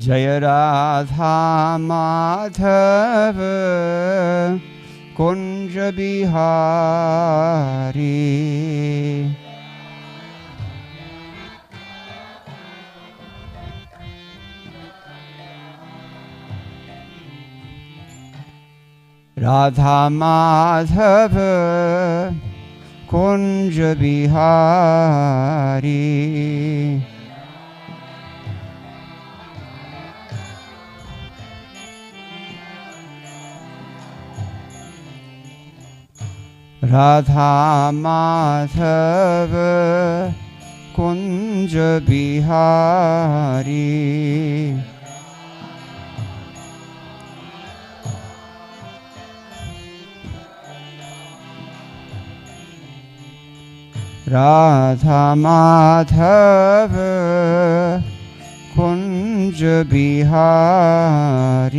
Jaya Radha Madhava Kunja Bihari. Radha Madhava Kunja Bihari. Radha Madhava Kunja Bihari. Radha Madhava Kunja Bihari.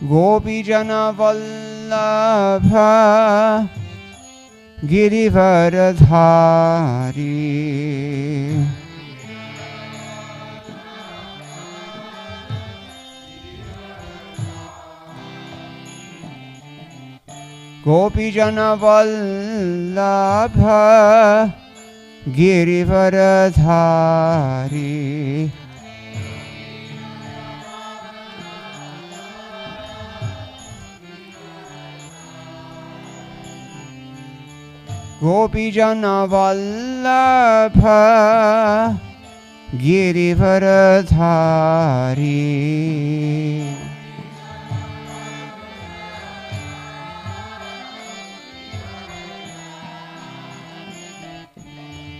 Gopijana Vallabha Girivaradhari. Gopijana Vallabha Girivaradhari. Gopijana Vallabha Girivaradhari.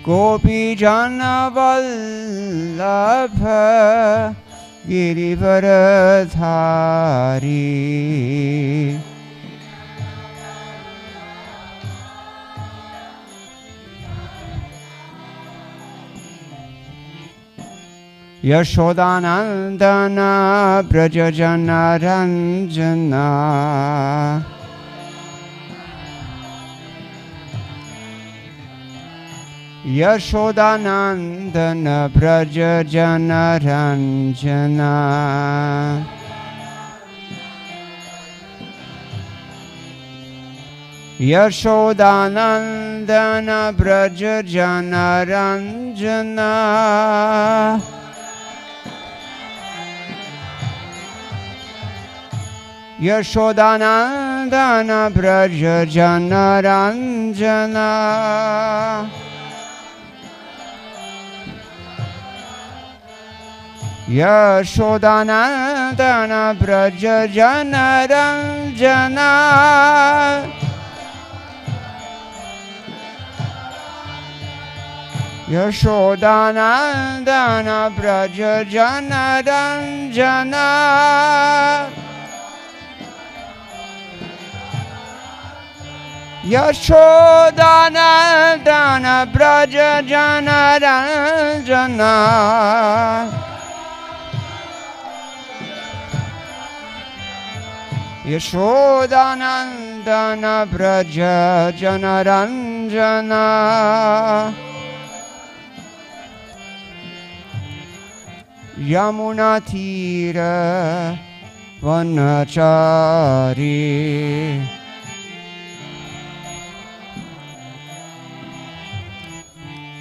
Gopijana Vallabha Girivaradhari. Yashodanandana Brajajana Ranjana. Yashodanandana Brajajana Ranjana. Yashodanandana Brajajana Ranjana. Yashodanandana Brajajana Ranjana. Yashodanandana Brajajana Ranjana. Yashodanandana Brajajana Ranjana. Yashodanandana Brajajana Ranjana. Yashodanandana Brajajana Ranjana. Yamuna Tira Vanachari.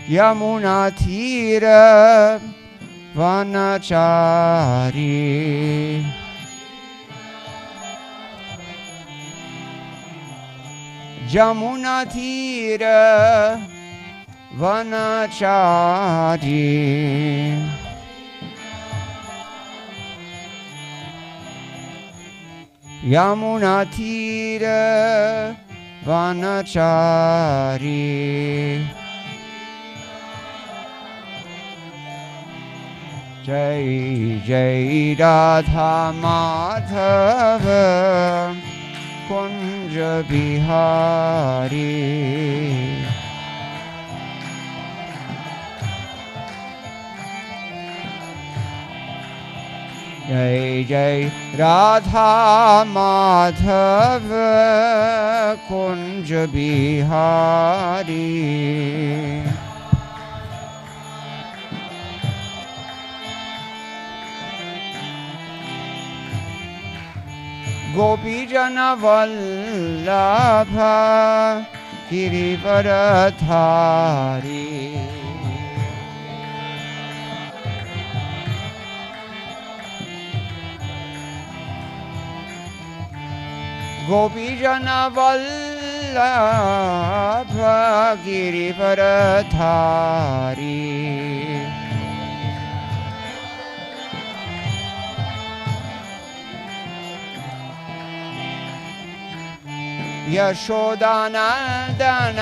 Yamuna Tira Vanachari. Yamuna Tira Vanachari. Yamuna Tira Vanachari. Jai Jai Radha Madhava Kunja Bihari. Jai Jai Radha Madhava Kunj Bihari. गोपी जन वल्लभ गिरिवरधारी। गोपी जन वल्लभ गिरिवरधारी। यशोदानंदन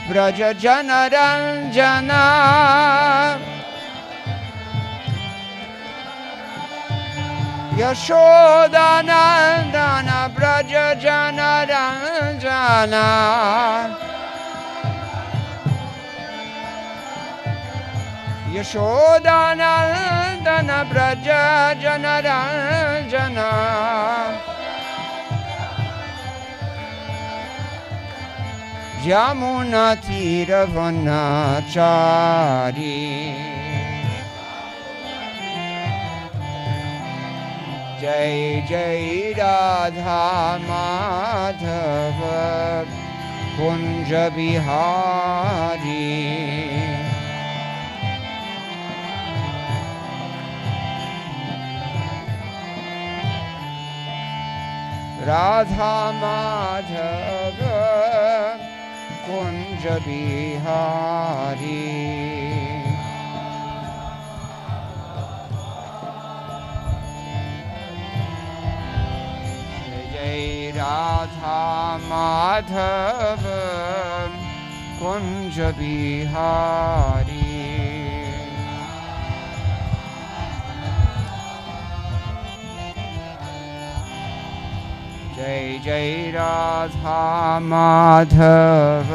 व्रज जनरंजन। यशोदानंदन व्रज जनरंजन। यशोदानंदन व्रज जनरंजन। यमुना तीरवनाचारी। जय जय राधा माधव कुंज बिहारी। राधा माधव कुंज बिहारी। जय राधा माधव कुंज बिहारी। जय जय राधा माधव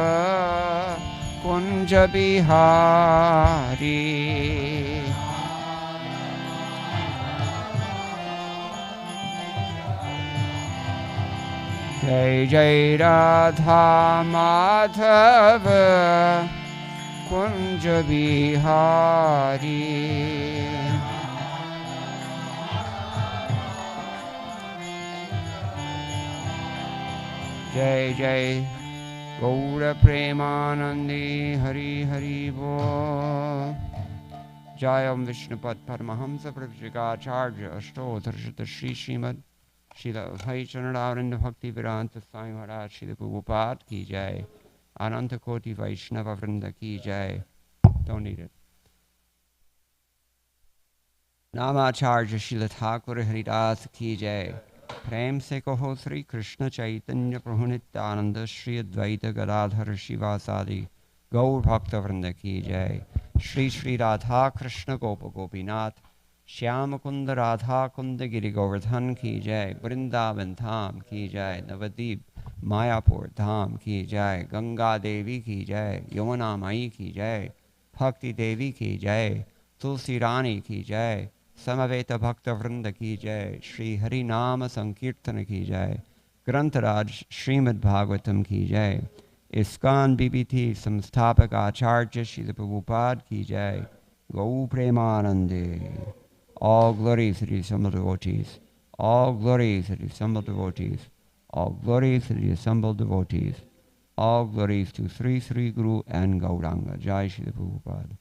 कुंज बिहारी। जय जय राधा माधव कुंज बिहारी। जय जय गौर प्रेमानंदी हरि हरि बोल। जय ओम विष्णुपद परमहंस प्रभुजिगाचार्य अष्टोत्तरशत श्री श्रीमद श्रील अभय चरणारविंद भक्ति वेदांत स्वामी महाराज श्री प्रभुपाद की जय। अनंत कोटि वैष्णव वृंद की जय। Don't need it. नामाचार्य Srila Thakur Haridas की जय। प्रेम से कहो श्री कृष्ण चैतन्य प्रभु नित्यानंद श्री अद्वैत गदाधर शिवासादि गौर भक्त वृंद की जय। श्री श्री राधा कृष्ण गोप गोपीनाथ श्याम कुंद राधा कुंद गिरि गोवर्धन की जय। वृंदावन धाम की जय। नवदीप मायापुर धाम की जय। गंगा देवी की जय। यमुना माई की जय। भक्ति देवी की जय। तुलसी रानी की जय। समवेत भक्त वृंद की जय। श्री हरि नाम संकीर्तन की जय। ग्रंथराज श्रीमद् भागवतम की जय। इस्कॉन बीबीथी संस्थापक आचार्य श्री प्रभुपाद की जय। गौ प्रेमानंदे। All glories to the assembled devotees. All glories to the assembled devotees. All glories to the assembled devotees. All glories to Sri Sri Guru and Gauranga. Jai Shri Prabhupada.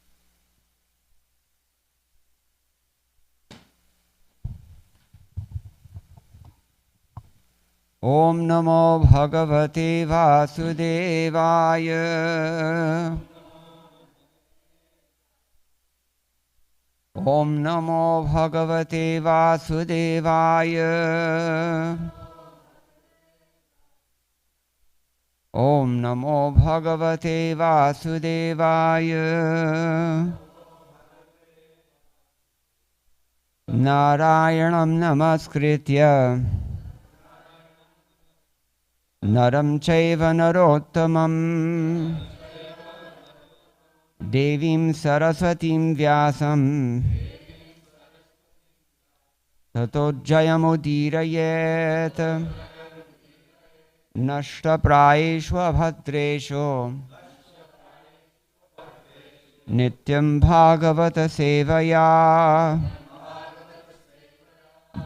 Om Namo Bhagavate Vasudevaya. Om Namo Bhagavate Vasudevaya. Om Namo Bhagavate Vasudevaya. Narayanam Namaskritya Naram Chaiva Narottamam Devim Saraswatim Vyasam Tato Jayamudirayet. नष्टप्रायेषु अभद्रेषु नित्यं भागवत सेवया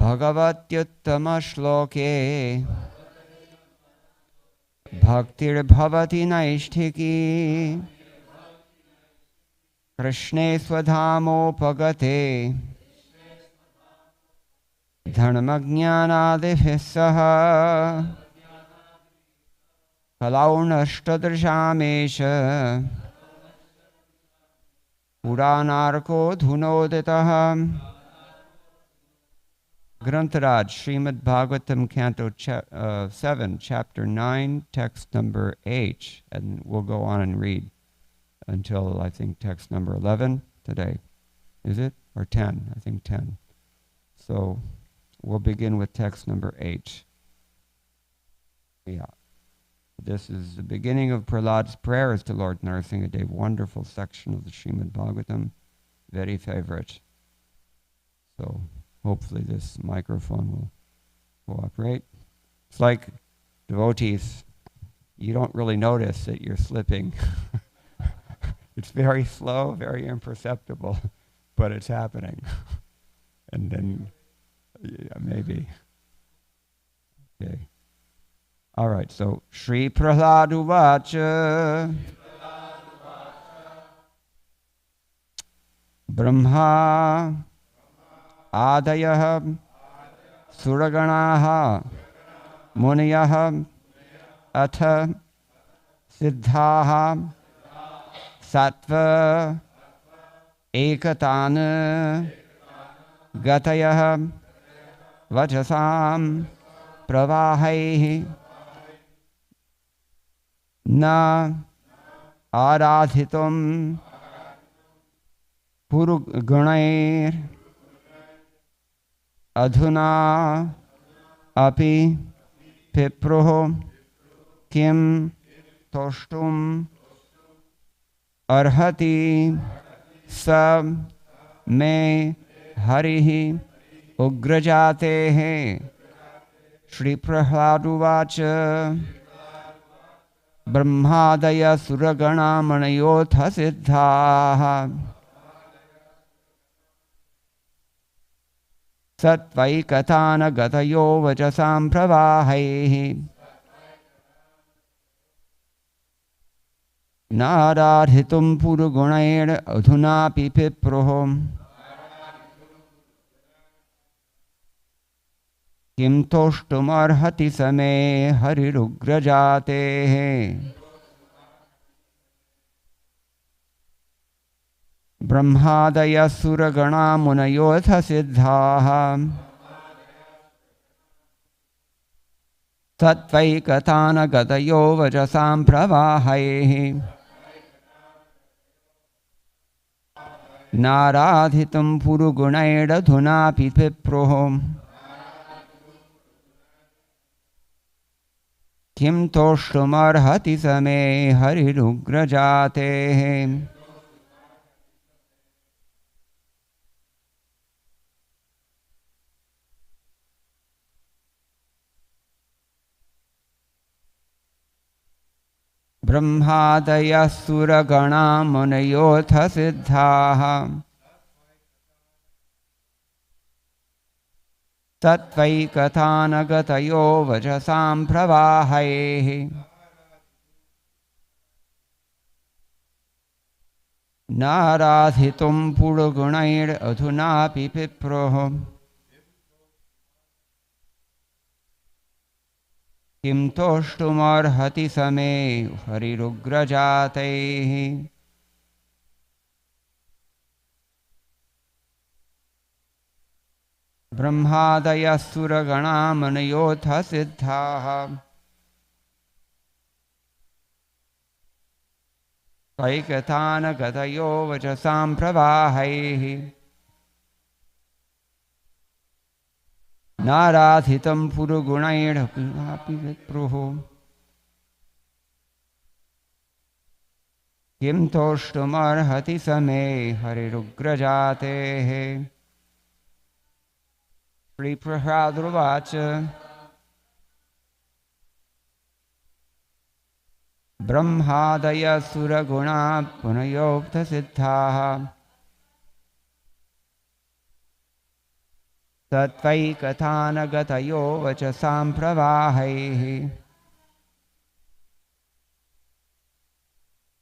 भगवत्युत्तमश्लोके भक्तिर्भवति नैष्ठिकी कृष्णे स्वधामोपगते धर्मज्ञानादिभिः सह कलौनष्टदृशामेष पुराणार्को धुनोदितः Grantaraj, Srimad Bhagavatam, Canto 7, Chapter 9, text number 8. And we'll go on and read until, I think, text number 11 today. Is it? Or 10? I think 10. So we'll begin with text number 8. Yeah. This is the beginning of Prahlad's prayers to Lord Nrsimhadev. Wonderful section of the Srimad Bhagavatam. Very favorite. So hopefully this microphone will cooperate. It's like devotees, you don't really notice that you're slipping. It's very slow, very imperceptible, but it's happening. And then, yeah, maybe. Okay. All right, so Shri Prahlad Uvacha Brahma Adayah Suraganaha Muniyah Atha Siddhaha Sattva Ekatana Gatayah Vachasam Pravahaihi Na Aradhitum Purugunair Adhuna Api Pipruho Kim Toshtum Arhati Sab Me Harihi Ugrajatehe Shri Prahladuvacha Brahmadaya Suragana Manayotha Siddhaha Sattvaikatana Gatayo Vajasam Pravahaihi Naradhitum Purugunair Adhuna Pipiprohom Kim Toshtumarhati Same Harirugrajatehe Brahmadaya Suragana Munayotha Siddhaha Sattvaikatana Gatayo Vajasam Pravahaihi Naradhitum Purugunaidadhuna Pipiprohom Kim Toshtumarhati Same Harirugrajatehe Brahmadaya Suragana Munayotha Siddhaha Tattvaikatana Gatayo Vajasam Pravahaihi Naradhitum Purugunair Adhuna Pipiproho Kim Toshtumarhati Same Harirugrajatehi Brahmadaya Suragana Manayotha Siddhaha Vaikatana Gatayo Vajasam Pravahaihi Naradhitam Purugunair Api Viproho Kim Toshtumarhati Same Harirugrajatehe Shri Prahlad Uvacha Brahmadaya suraguna punayopta siddhaha Tatvaikathanagatayo vachasam pravahaihi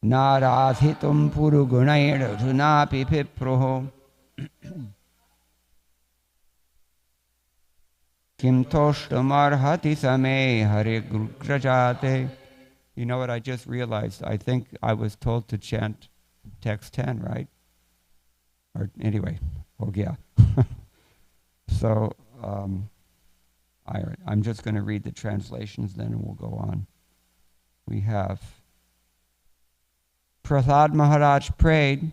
Naradhitum purugunair dhunapi pipruho Kim toshtamarhati same harigrajate. You know what I just realized? I think I was told to chant text 10, right? Or anyway, oh yeah. So I'm just going to read the translations then and we'll go on. We have Prahlad Maharaj prayed,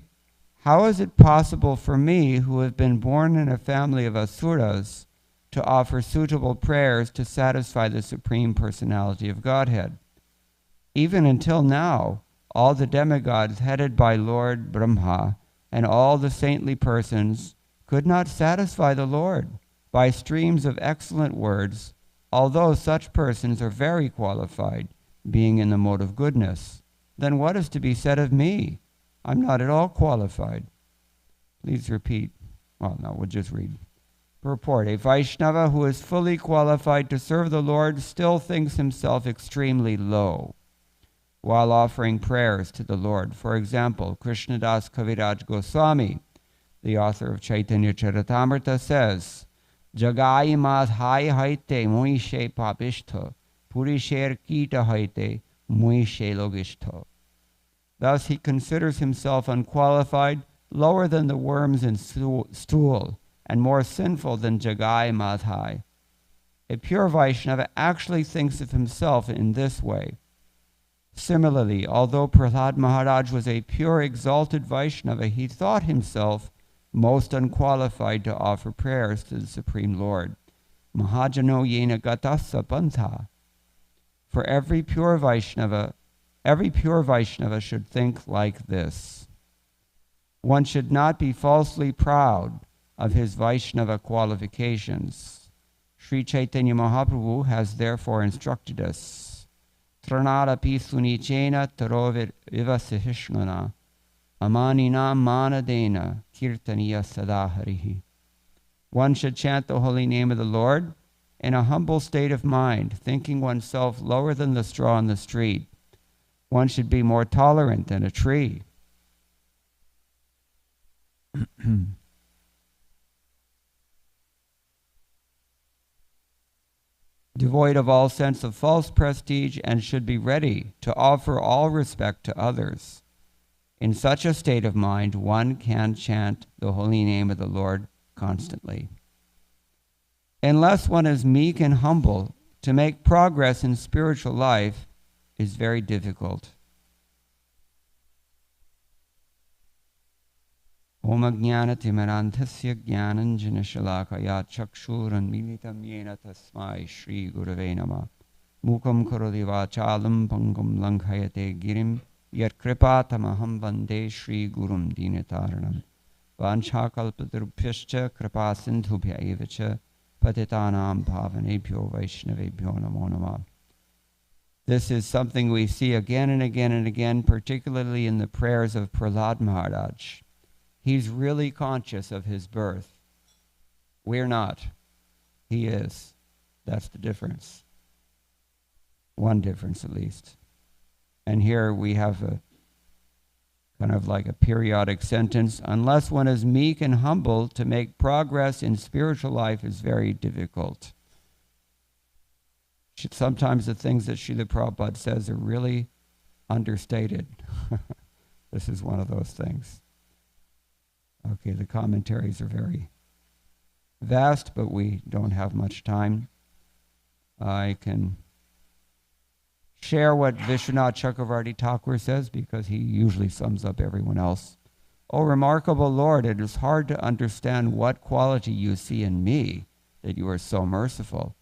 how is it possible for me, who have been born in a family of asuras, to offer suitable prayers to satisfy the Supreme Personality of Godhead? Even until now, all the demigods headed by Lord Brahma and all the saintly persons could not satisfy the Lord by streams of excellent words, although such persons are very qualified, being in the mode of goodness. Then what is to be said of me? I'm not at all qualified. Please repeat. Well, no, we'll just read. Purport. A Vaishnava who is fully qualified to serve the Lord still thinks himself extremely low while offering prayers to the Lord. For example, Krishnadas Kaviraj Goswami, the author of Chaitanya Charitamrita, says, Jagai madhai haite muishe papishto, purisher kita haite muishe logishto. Thus he considers himself unqualified, lower than the worms in stool, and more sinful than Jagai madhai. A pure Vaishnava actually thinks of himself in this way. Similarly, although Prahlad Maharaj was a pure exalted Vaishnava, he thought himself most unqualified to offer prayers to the Supreme Lord. Mahajano yena gatassa pantha. For every pure Vaishnava should think like this. One should not be falsely proud of his Vaishnava qualifications. Sri Chaitanya Mahaprabhu has therefore instructed us, Tranarapi sunichena tarovir ivasihishnana amanina manadena kirtaniya sadaharihi. One should chant the holy name of the Lord in a humble state of mind, thinking oneself lower than the straw on the street. One should be more tolerant than a tree. Devoid of all sense of false prestige, and should be ready to offer all respect to others. In such a state of mind, one can chant the holy name of the Lord constantly. Unless one is meek and humble, to make progress in spiritual life is very difficult. Om Ajnana Timarantasya Jnananjana Shalakaya Chakshuran Militam Yena Tasmai Shri Gurave Namah Mukam Karoti Vachalam Pangam Langhayate Girim Yat Kripatamaham Vande Shri Gurum Dinataranam Vanchakalpatarupyascha Kripa Sindhubhya Evacha Patitanam Bhavanebhyo Vaishnavebhyo Namo Namah. This is something we see again and again and again, particularly in the prayers of Prahlad Maharaj. He's really conscious of his birth. We're not. He is. That's the difference. One difference at least. And here we have a kind of like a periodic sentence. Unless one is meek and humble, to make progress in spiritual life is very difficult. Sometimes the things that Srila Prabhupada says are really understated. This is one of those things. Okay, the commentaries are very vast, but we don't have much time. I can share what Vishwanath Chakravarti Thakur says, because he usually sums up everyone else. O remarkable Lord, it is hard to understand what quality you see in me, that you are so merciful.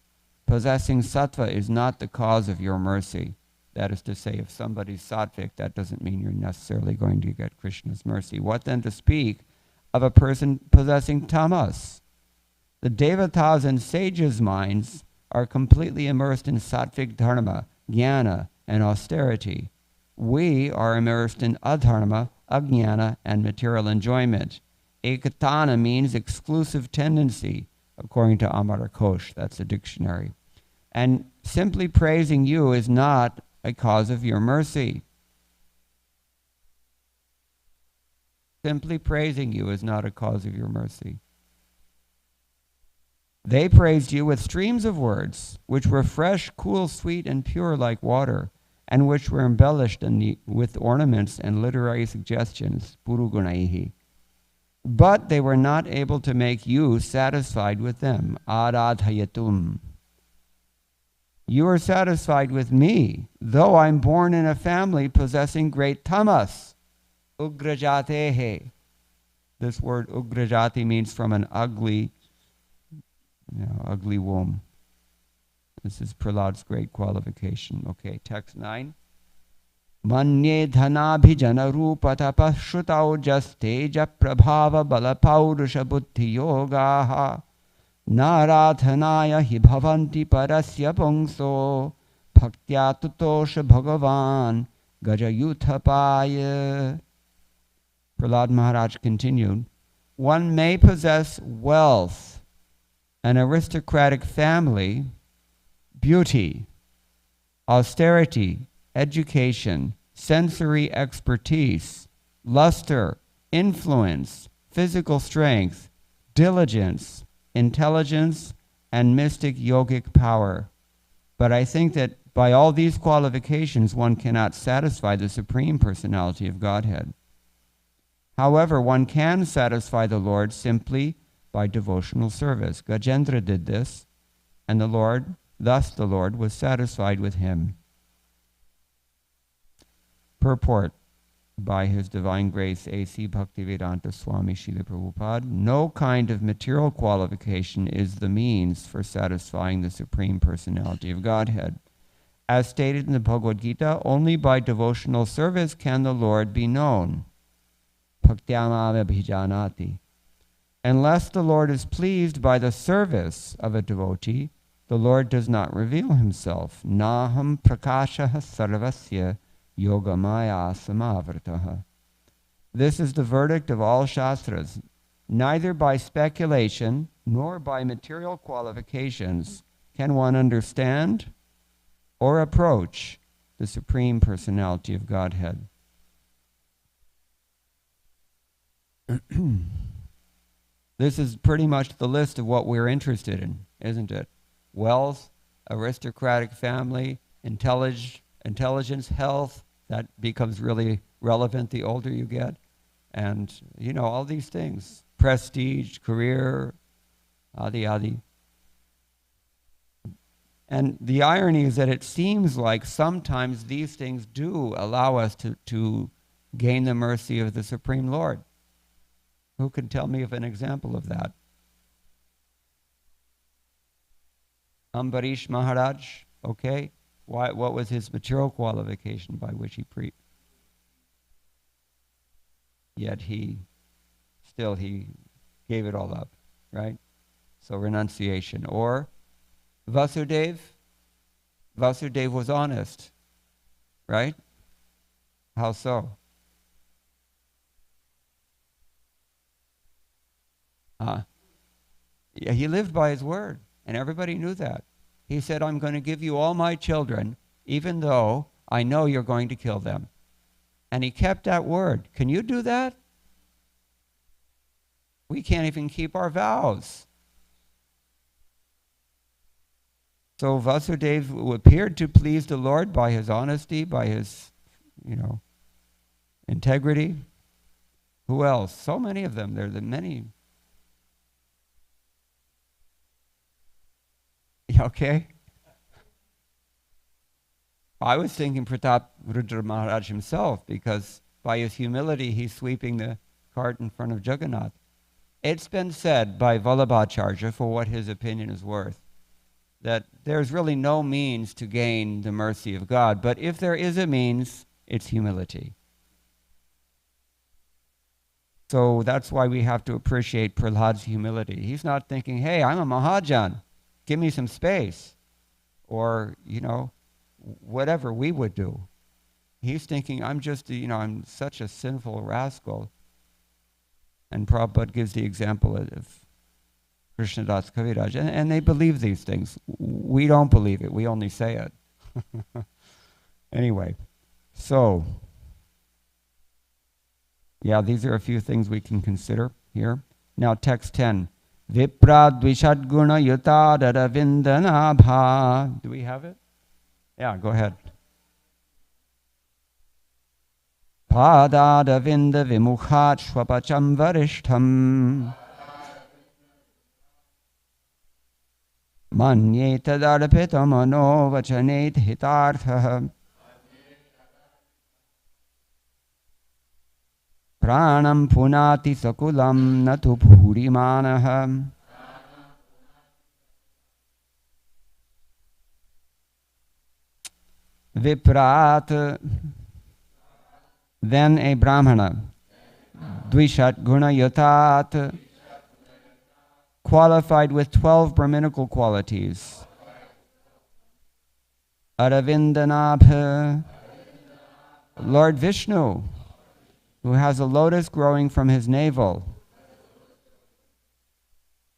Possessing sattva is not the cause of your mercy. That is to say, if somebody's sattvic, that doesn't mean you're necessarily going to get Krishna's mercy. What then to speak of a person possessing tamas? The devatas and sages' minds are completely immersed in sattvic dharma, jnana, and austerity. we are immersed in adharma, ajnana, and material enjoyment. Ekatana means exclusive tendency, according to Amara Kosh, that's a dictionary. And simply praising you is not a cause of your mercy. Simply praising you is not a cause of your mercy. They praised you with streams of words, which were fresh, cool, sweet, and pure like water, and which were embellished with ornaments and literary suggestions, purugunaihi. But they were not able to make you satisfied with them, aradhayatum. You are satisfied with me, though I'm born in a family possessing great tamas, ugrajatehe. This word ugrajati means from an ugly womb. This is Prahlad's great qualification. Okay, text 9. Manye dhanabhijana rupatapa shrutau jasteja prabhava balapaurusha buddhi yogaha narathanaya hi bhavanti parasya pungso bhaktya tutosha bhagavan gajayuthapaya. Prahlad Maharaj continued, one may possess wealth, an aristocratic family, beauty, austerity, education, sensory expertise, luster, influence, physical strength, diligence, intelligence, and mystic yogic power. But I think that by all these qualifications, one cannot satisfy the Supreme Personality of Godhead. However, one can satisfy the Lord simply by devotional service. Gajendra did this, and thus the Lord was satisfied with him. Purport by His Divine Grace A.C. Bhaktivedanta Swami Srila Prabhupada. No kind of material qualification is the means for satisfying the Supreme Personality of Godhead. As stated in the Bhagavad Gita, only by devotional service can the Lord be known. Bhaktyamam abhijanati. Unless the Lord is pleased by the service of a devotee, the Lord does not reveal himself. Naham prakasha sarvasya yogamaya samavrataha. This is the verdict of all Shastras. Neither by speculation nor by material qualifications can one understand or approach the Supreme Personality of Godhead. This is pretty much the list of what we're interested in, isn't it? Wealth, aristocratic family, intelligence, health. That becomes really relevant the older you get. And, all these things. Prestige, career, adi. And the irony is that it seems like sometimes these things do allow us to gain the mercy of the Supreme Lord. Who can tell me of an example of that? Ambarish Maharaj, okay. What was his material qualification by which he preached? Yet he gave it all up, right? So renunciation. Or Vasudev was honest, right? How so? Yeah, he lived by his word, and everybody knew that. He said, I'm going to give you all my children, even though I know you're going to kill them. And he kept that word. Can you do that? We can't even keep our vows. So Vasudeva appeared to please the Lord by his honesty, by his, integrity. Who else? So many of them. There are the many. Okay? I was thinking Pratap Rudra Maharaj himself, because by his humility he's sweeping the cart in front of Jagannath. It's been said by Vallabhacharya, for what his opinion is worth, that there's really no means to gain the mercy of God, but if there is a means, it's humility. So that's why we have to appreciate Prahlad's humility. He's not thinking, hey, I'm a Mahajan, give me some space. Or, whatever we would do. He's thinking, I'm just, I'm such a sinful rascal. And Prabhupada gives the example of Krishnadas Kaviraj. And they believe these things. We don't believe it. We only say it. Anyway, so, yeah, these are a few things we can consider here. Now, text 10. Viprad Vishadguna Yutadara Vindanabha. Do we have it? Yeah, go ahead. Padada Vinda Vimukhat Shwapacham Varishtham. Manye Tadarpita Mano Vachanet Hitartha. Pranam Punati Sakulam Natu Purimanaha. Viprat. Then a Brahmana, Dvishat Guna Yatat, qualified with 12 Brahminical qualities. Aravindanabha, Lord Vishnu, who has a lotus growing from his navel.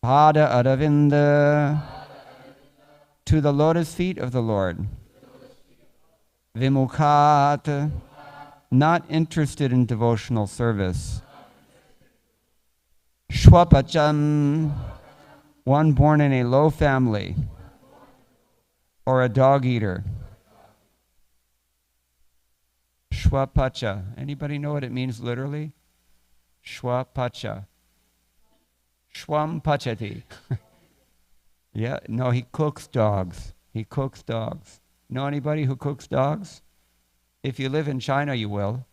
Pada Aravinda, to the lotus feet of the Lord. Vimukhat, not interested in devotional service. Shwapacham, one born in a low family, or a dog eater. Shwapacha, anybody know what it means literally? Shwapacha. Shwam pachati. Yeah, no, he cooks dogs. He cooks dogs. Know anybody who cooks dogs? If you live in China, you will.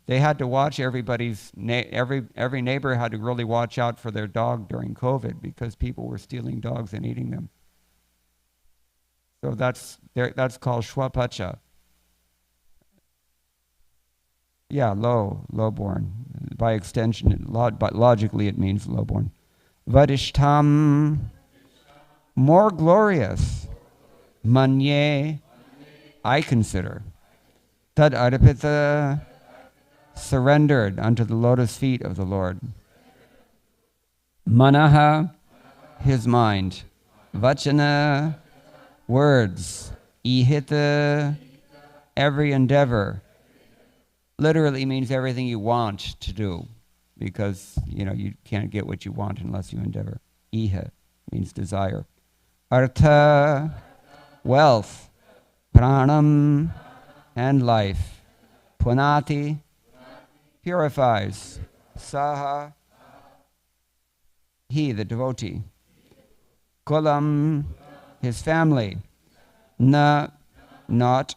They had to watch everybody's, every neighbor had to really watch out for their dog during COVID because people were stealing dogs and eating them. So that's called shwapacha. Yeah, lowborn. By extension, but logically it means lowborn. Vadishtam, more glorious. Manye, I consider. Tad arpita, surrendered unto the lotus feet of the Lord. Manaha, his mind. Vachana, words. Ihita, every endeavor. Literally means everything you want to do, because you can't get what you want unless you endeavor. Iha means desire. Artha, wealth. Pranam, and life. Punati, purifies. Saha, he, the devotee. Kulam, his family. Na, not.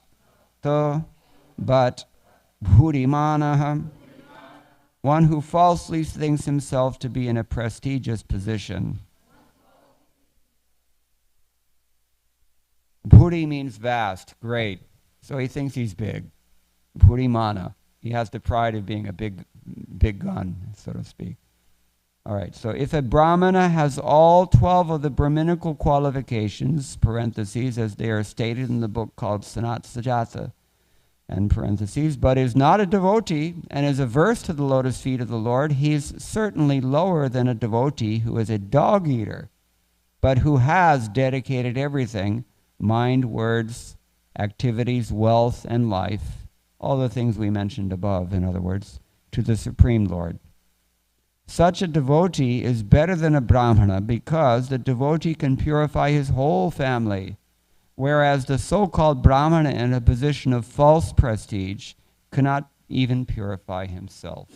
To, but. Bhurimanaha, one who falsely thinks himself to be in a prestigious position. Bhuri means vast, great. So he thinks he's big. Bhurimana. He has the pride of being a big gun, so to speak. All right, so if a Brahmana has all 12 of the Brahminical qualifications, parentheses, as they are stated in the book called Sanat Sajata, and parentheses, but is not a devotee and is averse to the lotus feet of the Lord, he is certainly lower than a devotee who is a dog eater, but who has dedicated everything, mind, words, activities, wealth, and life, all the things we mentioned above, in other words, to the Supreme Lord. Such a devotee is better than a Brahmana because the devotee can purify his whole family, whereas the so-called Brahmana in a position of false prestige cannot even purify himself.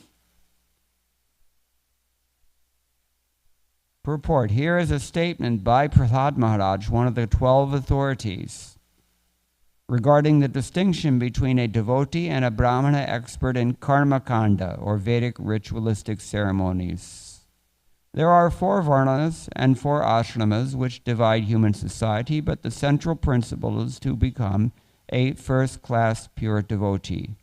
Purport. Here is a statement by Prahlad Maharaj, one of the 12 authorities, regarding the distinction between a devotee and a Brahmana expert in karma kanda, or Vedic ritualistic ceremonies. There are 4 varnas and 4 ashramas which divide human society, but the central principle is to become a first-class pure devotee.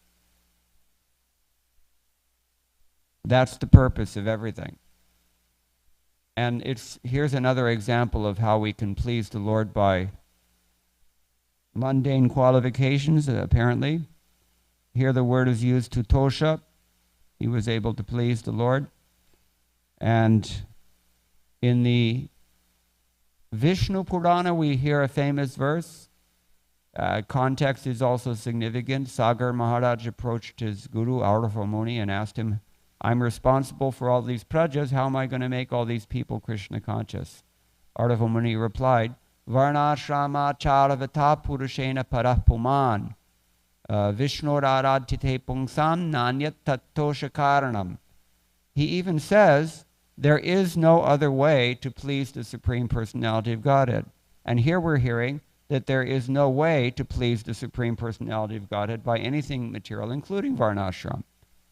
That's the purpose of everything. And here's another example of how we can please the Lord by mundane qualifications, apparently. Here the word is used tutosha. He was able to please the Lord. And in the Vishnu Purana, we hear a famous verse. Context is also significant. Sagar Maharaj approached his guru, Aurava Muni, and asked him, I'm responsible for all these prajas. How am I going to make all these people Krishna conscious? Aurava Muni replied, Varnashrama charavata purushena parah puman Vishnuraradhite pungsam nanyat tattosha karanam. He even says, there is no other way to please the Supreme Personality of Godhead. And here we're hearing that there is no way to please the Supreme Personality of Godhead by anything material, including Varnashram.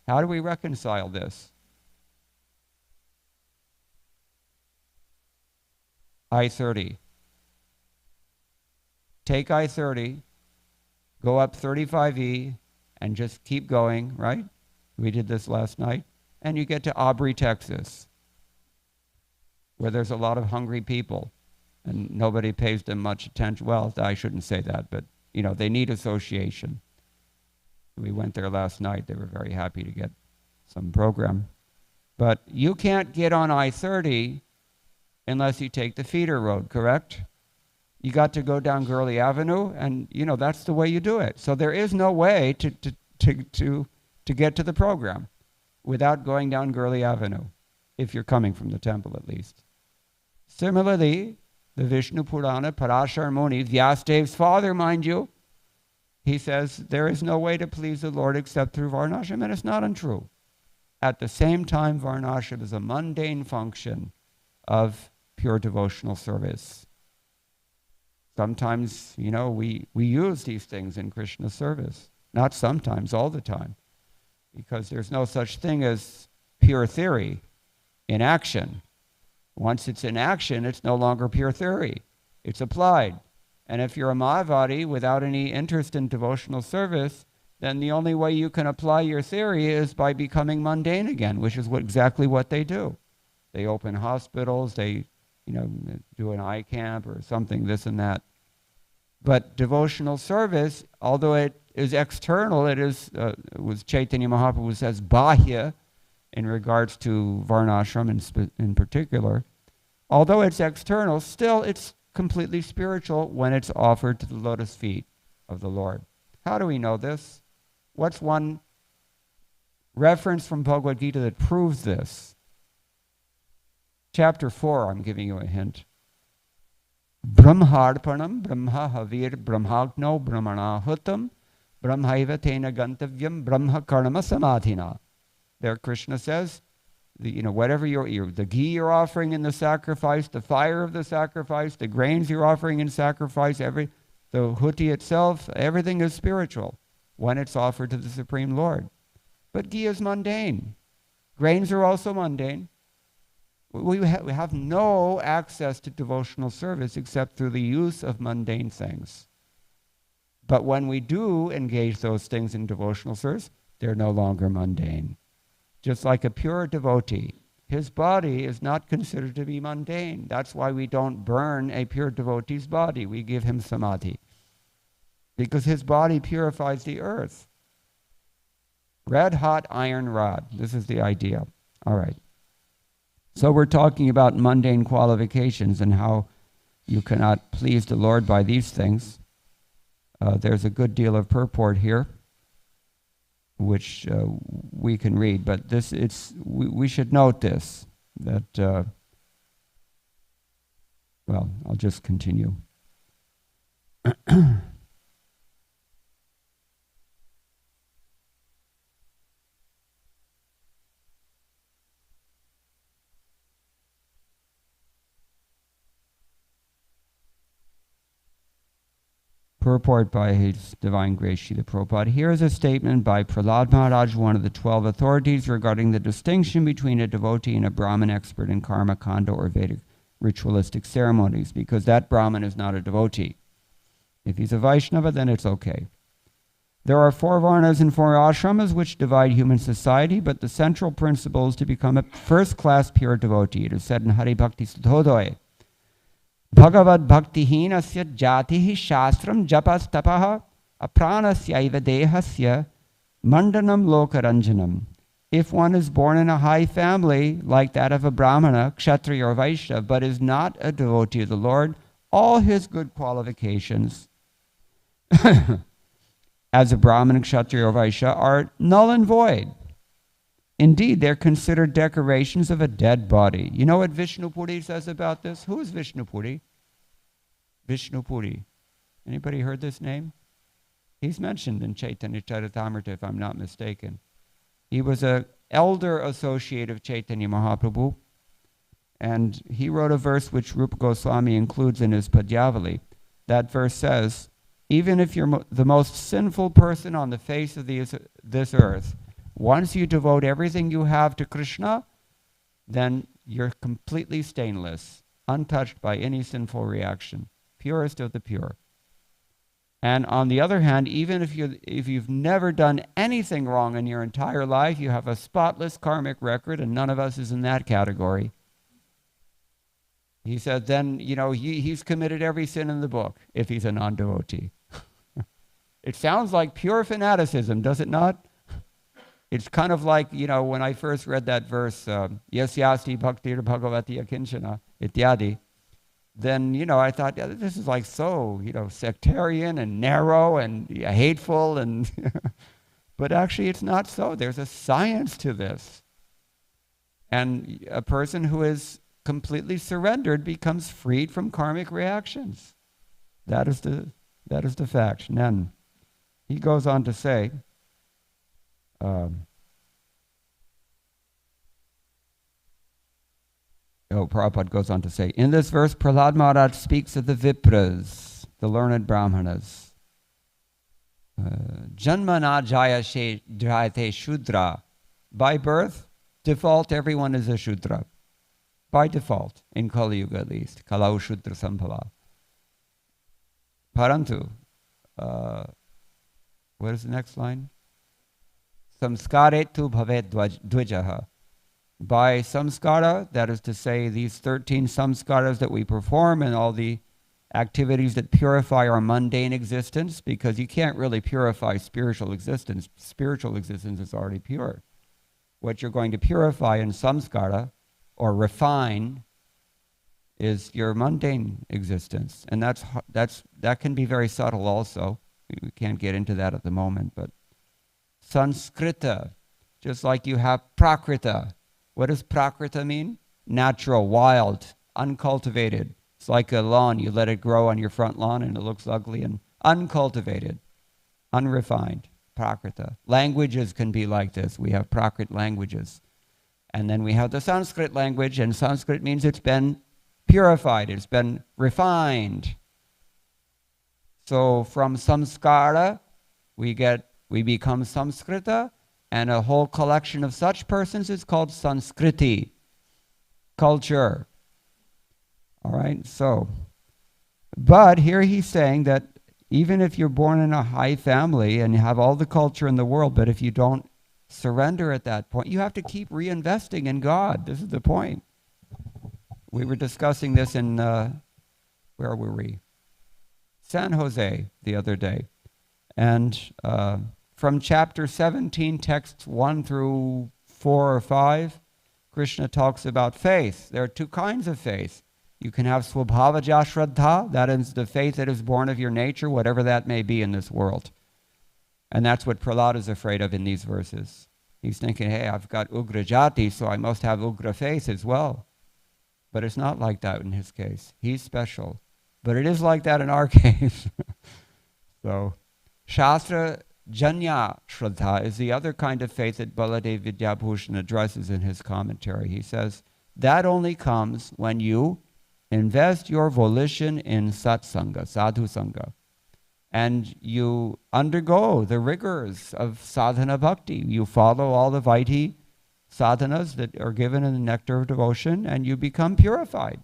How do we reconcile this? I-30. Take I-30, go up 35E, and just keep going, right? We did this last night. And you get to Aubrey, Texas, where there's a lot of hungry people, and nobody pays them much attention. Well, I shouldn't say that, but they need association. We went there last night. They were very happy to get some program. But you can't get on I-30 unless you take the feeder road, correct? You got to go down Gurley Avenue, and that's the way you do it. So there is no way to get to the program without going down Gurley Avenue, if you're coming from the temple at least. Similarly, the Vishnu Purana, Parashar Muni, Vyasdev's father, mind you, he says there is no way to please the Lord except through Varnashram, and it's not untrue. At the same time, Varnashram is a mundane function of pure devotional service. Sometimes, we use these things in Krishna service. Not sometimes, all the time. Because there's no such thing as pure theory in action. Once it's in action, it's no longer pure theory. It's applied. And if you're a Mayavadi without any interest in devotional service, then the only way you can apply your theory is by becoming mundane again, which is exactly what they do. They open hospitals, they do an eye camp or something, this and that. But devotional service, although it is external, it was Chaitanya Mahaprabhu says bahya in regards to Varnashram in particular. Although it's external, still it's completely spiritual when it's offered to the lotus feet of the Lord. How do we know this? What's one reference from Bhagavad Gita that proves this? Chapter 4, I'm giving you a hint. Brahmarpanam brahma havir brahmagno brahmanahutam brahmaiva tena gantavyam brahma karma samadhina. There Krishna says, whatever the ghee you're offering in the sacrifice, the fire of the sacrifice, the grains you're offering in sacrifice, the huti itself, everything is spiritual when it's offered to the Supreme Lord. But ghee is mundane. Grains are also mundane. We have no access to devotional service except through the use of mundane things. But when we do engage those things in devotional service, they're no longer mundane. Just like a pure devotee, his body is not considered to be mundane. That's why we don't burn a pure devotee's body. We give him samadhi. Because his body purifies the earth. Red hot iron rod. This is the idea. All right. So we're talking about mundane qualifications and how you cannot please the Lord by these things. There's a good deal of purport here, which we can read, but we should note this, that, I'll just continue. Purport by His Divine Grace Srila Prabhupada. Here is a statement by Prahlad Maharaj, one of the 12 authorities, regarding the distinction between a devotee and a Brahmin expert in karma, kanda, or Vedic ritualistic ceremonies, because that Brahmin is not a devotee. If he's a Vaishnava, then it's okay. There are 4 varnas and 4 ashramas which divide human society, but the central principle is to become a first-class pure devotee. It is said in Hari Bhakti Sudhodoy, Bhagavad Bhakti Hinasya Jatihi Shastram Japas Tapaha Apranasya Iva Dehasya Mandanam lokaranjanam. If one is born in a high family, like that of a Brahmana, Kshatriya or Vaishya, but is not a devotee of the Lord, all his good qualifications as a Brahmana, Kshatriya, or Vaishya are null and void. Indeed, they're considered decorations of a dead body. You know what Vishnupuri says about this? Who is Vishnupuri? Vishnupuri. Anybody heard this name? He's mentioned in Chaitanya Charitamrita, if I'm not mistaken. He was an elder associate of Chaitanya Mahaprabhu, and he wrote a verse which Rupa Goswami includes in his Padyavali. That verse says, even if you're the most sinful person on the face of this earth, once you devote everything you have to Krishna, then you're completely stainless, untouched by any sinful reaction, purest of the pure. And on the other hand, even if you've never done anything wrong in your entire life, you have a spotless karmic record, and none of us is in that category. He said, then, he's committed every sin in the book if he's a non-devotee. It sounds like pure fanaticism, does it not? It's kind of like, when I first read that verse, yasyasti bhaktir bhagavati akinchana, ityadi, then, I thought, yeah, this is like so, sectarian and narrow and hateful, and but actually it's not so. There's a science to this. And a person who is completely surrendered becomes freed from karmic reactions. That is the fact. And then he goes on to say, Prabhupada goes on to say, in this verse, Prahlad Maharaj speaks of the Vipras, the learned Brahmanas. Janmana jayate Shudra. By birth, default, everyone is a Shudra. By default, in Kali Yuga at least. Kalau Shudra Sambhava. Parantu. What is the next line? Samskare tu bhavet dvijaha. By samskara, that is to say, these 13 samskaras that we perform and all the activities that purify our mundane existence, because you can't really purify spiritual existence. Spiritual existence is already pure. What you're going to purify in samskara, or refine, is your mundane existence. And that can be very subtle also. We can't get into that at the moment, but sanskrita, just like you have prakrita. What does prakrita mean? Natural, wild, uncultivated. It's like a lawn. You let it grow on your front lawn and it looks ugly and uncultivated, unrefined. Prakrita. Languages can be like this. We have Prakrit languages. And then we have the Sanskrit language, and Sanskrit means it's been purified, it's been refined. So from samskara, we become samskrita, and a whole collection of such persons is called Sanskriti, culture. All right, so, but here he's saying that even if you're born in a high family and you have all the culture in the world, but if you don't surrender at that point, you have to keep reinvesting in God. This is the point. We were discussing this in, where were we? San Jose the other day. And from chapter 17, texts 1 through 4 or 5, Krishna talks about faith. There are two kinds of faith. You can have swabhavaja shraddha, that is the faith that is born of your nature, whatever that may be in this world. And that's what Prahlad is afraid of in these verses. He's thinking, hey, I've got ugra jati, so I must have ugra faith as well. But it's not like that in his case. He's special. But it is like that in our case. So, Shastra Janya Shraddha is the other kind of faith that Baladev Vidyabhushan addresses in his commentary. He says, that only comes when you invest your volition in satsanga, sadhu sangha, and you undergo the rigors of sadhana bhakti. You follow all the Vaidhi sadhanas that are given in the nectar of devotion, and you become purified.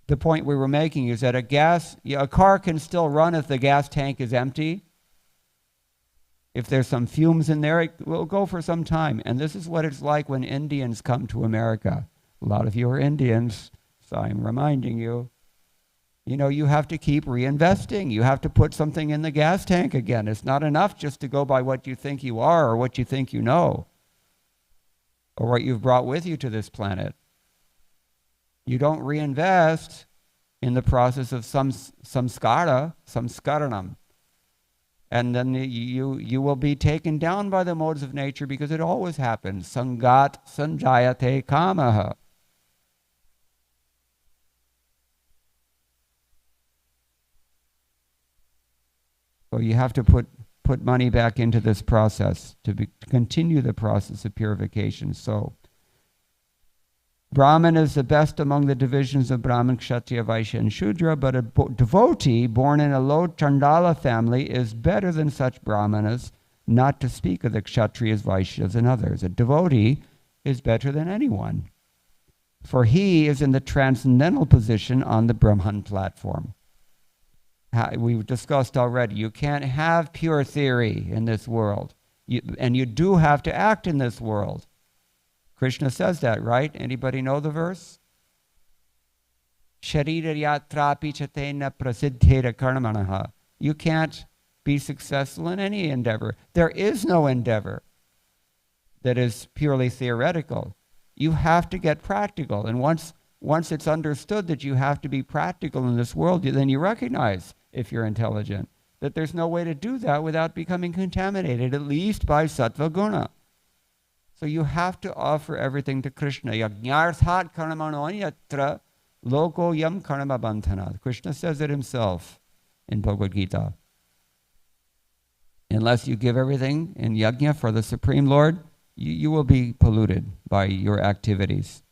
The point we were making is that a car can still run if the gas tank is empty. If there's some fumes in there, it will go for some time. And this is what it's like when Indians come to America. A lot of you are Indians, so I'm reminding you. You have to keep reinvesting. You have to put something in the gas tank again. It's not enough just to go by what you think you are or what you think you know or what you've brought with you to this planet. You don't reinvest in the process of samskaranam. And then you will be taken down by the modes of nature because it always happens. Sangat sanjayate kamaha. So you have to put money back into this process to continue the process of purification. So Brahman is the best among the divisions of Brahman, Kshatriya, Vaishya, and Shudra, but a devotee born in a low Chandala family is better than such Brahmanas, not to speak of the Kshatriyas, Vaishyas, and others. A devotee is better than anyone, for he is in the transcendental position on the Brahman platform. We've discussed already, you can't have pure theory in this world, and you do have to act in this world. Krishna says that, right? Anybody know the verse? Sharira yatrapi chatena prasiddhera karmanaha. You can't be successful in any endeavor. There is no endeavor that is purely theoretical. You have to get practical. And once it's understood that you have to be practical in this world, then you recognize, if you're intelligent, that there's no way to do that without becoming contaminated, at least by sattva guna. So you have to offer everything to Krishna. Yajñarthat karmanonyatra loko yam karma bandhana. Krishna says it himself in Bhagavad Gita. Unless you give everything in yajna for the Supreme Lord, you will be polluted by your activities.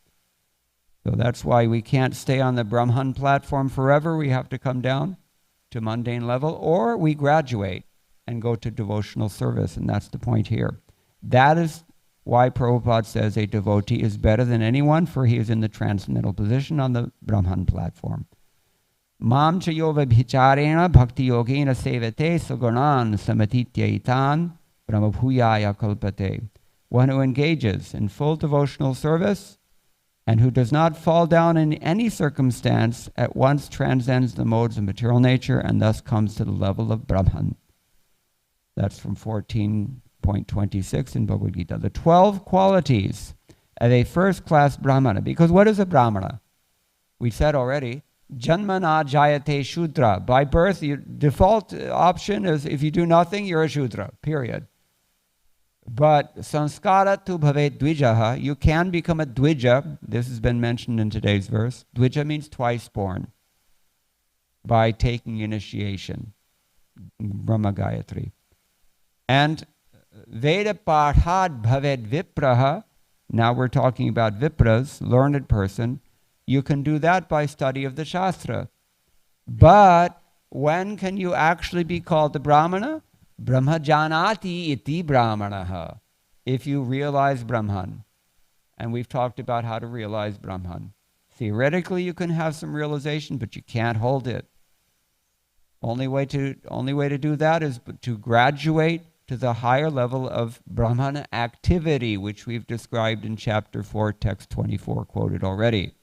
So that's why we can't stay on the Brahman platform forever. We have to come down to mundane level, or we graduate and go to devotional service, and that's the point here. That is why Prabhupada says a devotee is better than anyone, for he is in the transcendental position on the Brahman platform. Mam chayova bhicharena bhakti yogena sevate sagunan samatityaitan brahmabhuyaya kalpate. One who engages in full devotional service and who does not fall down in any circumstance at once transcends the modes of material nature and thus comes to the level of Brahman. That's from 14.26 in Bhagavad Gita. The 12 qualities of a first-class Brahmana. Because what is a Brahmana? We said already, Janmana jayate Shudra. By birth, your default option is if you do nothing, you're a Shudra, period. But sanskara tu bhave dvijaha, you can become a dvija. This has been mentioned in today's verse. Dvija means twice born, by taking initiation, Brahma Gayatri. And Veda parthad bhaved vipraha, now we're talking about vipras, learned person. You can do that by study of the Shastra. But when can you actually be called a Brahmana? Brahma janati iti brahmanaha. If you realize Brahman. And we've talked about how to realize Brahman. Theoretically, you can have some realization, but you can't hold it. Only way to do that is to graduate to the higher level of Brahman activity, which we've described in chapter 4, text 24, quoted already.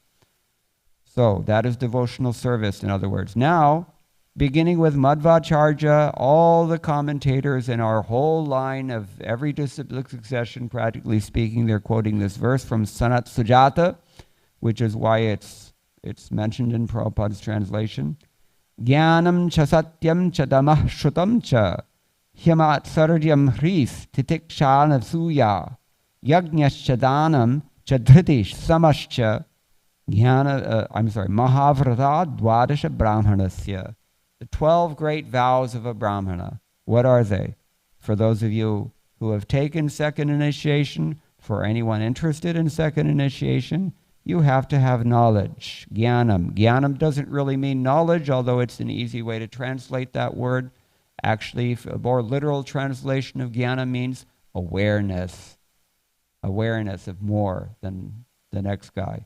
So that is devotional service, in other words. Now, beginning with Madhvacharya, all the commentators in our whole line of every disciplic succession, practically speaking, they're quoting this verse from Sanat Sujata, which is why it's mentioned in Prabhupada's translation. Jnanam cha satyam cha damah shrutam cha hyamat sarjam hris titikshana suya yajñascha danam cha dhritish samascha mahavrata dwadasha brahmanasya. The 12 great vows of a Brahmana. What are they? For those of you who have taken second initiation, for anyone interested in second initiation, you have to have knowledge. Jnanam. Jnanam doesn't really mean knowledge, although it's an easy way to translate that word. Actually, a more literal translation of jnana means awareness. Awareness of more than the next guy.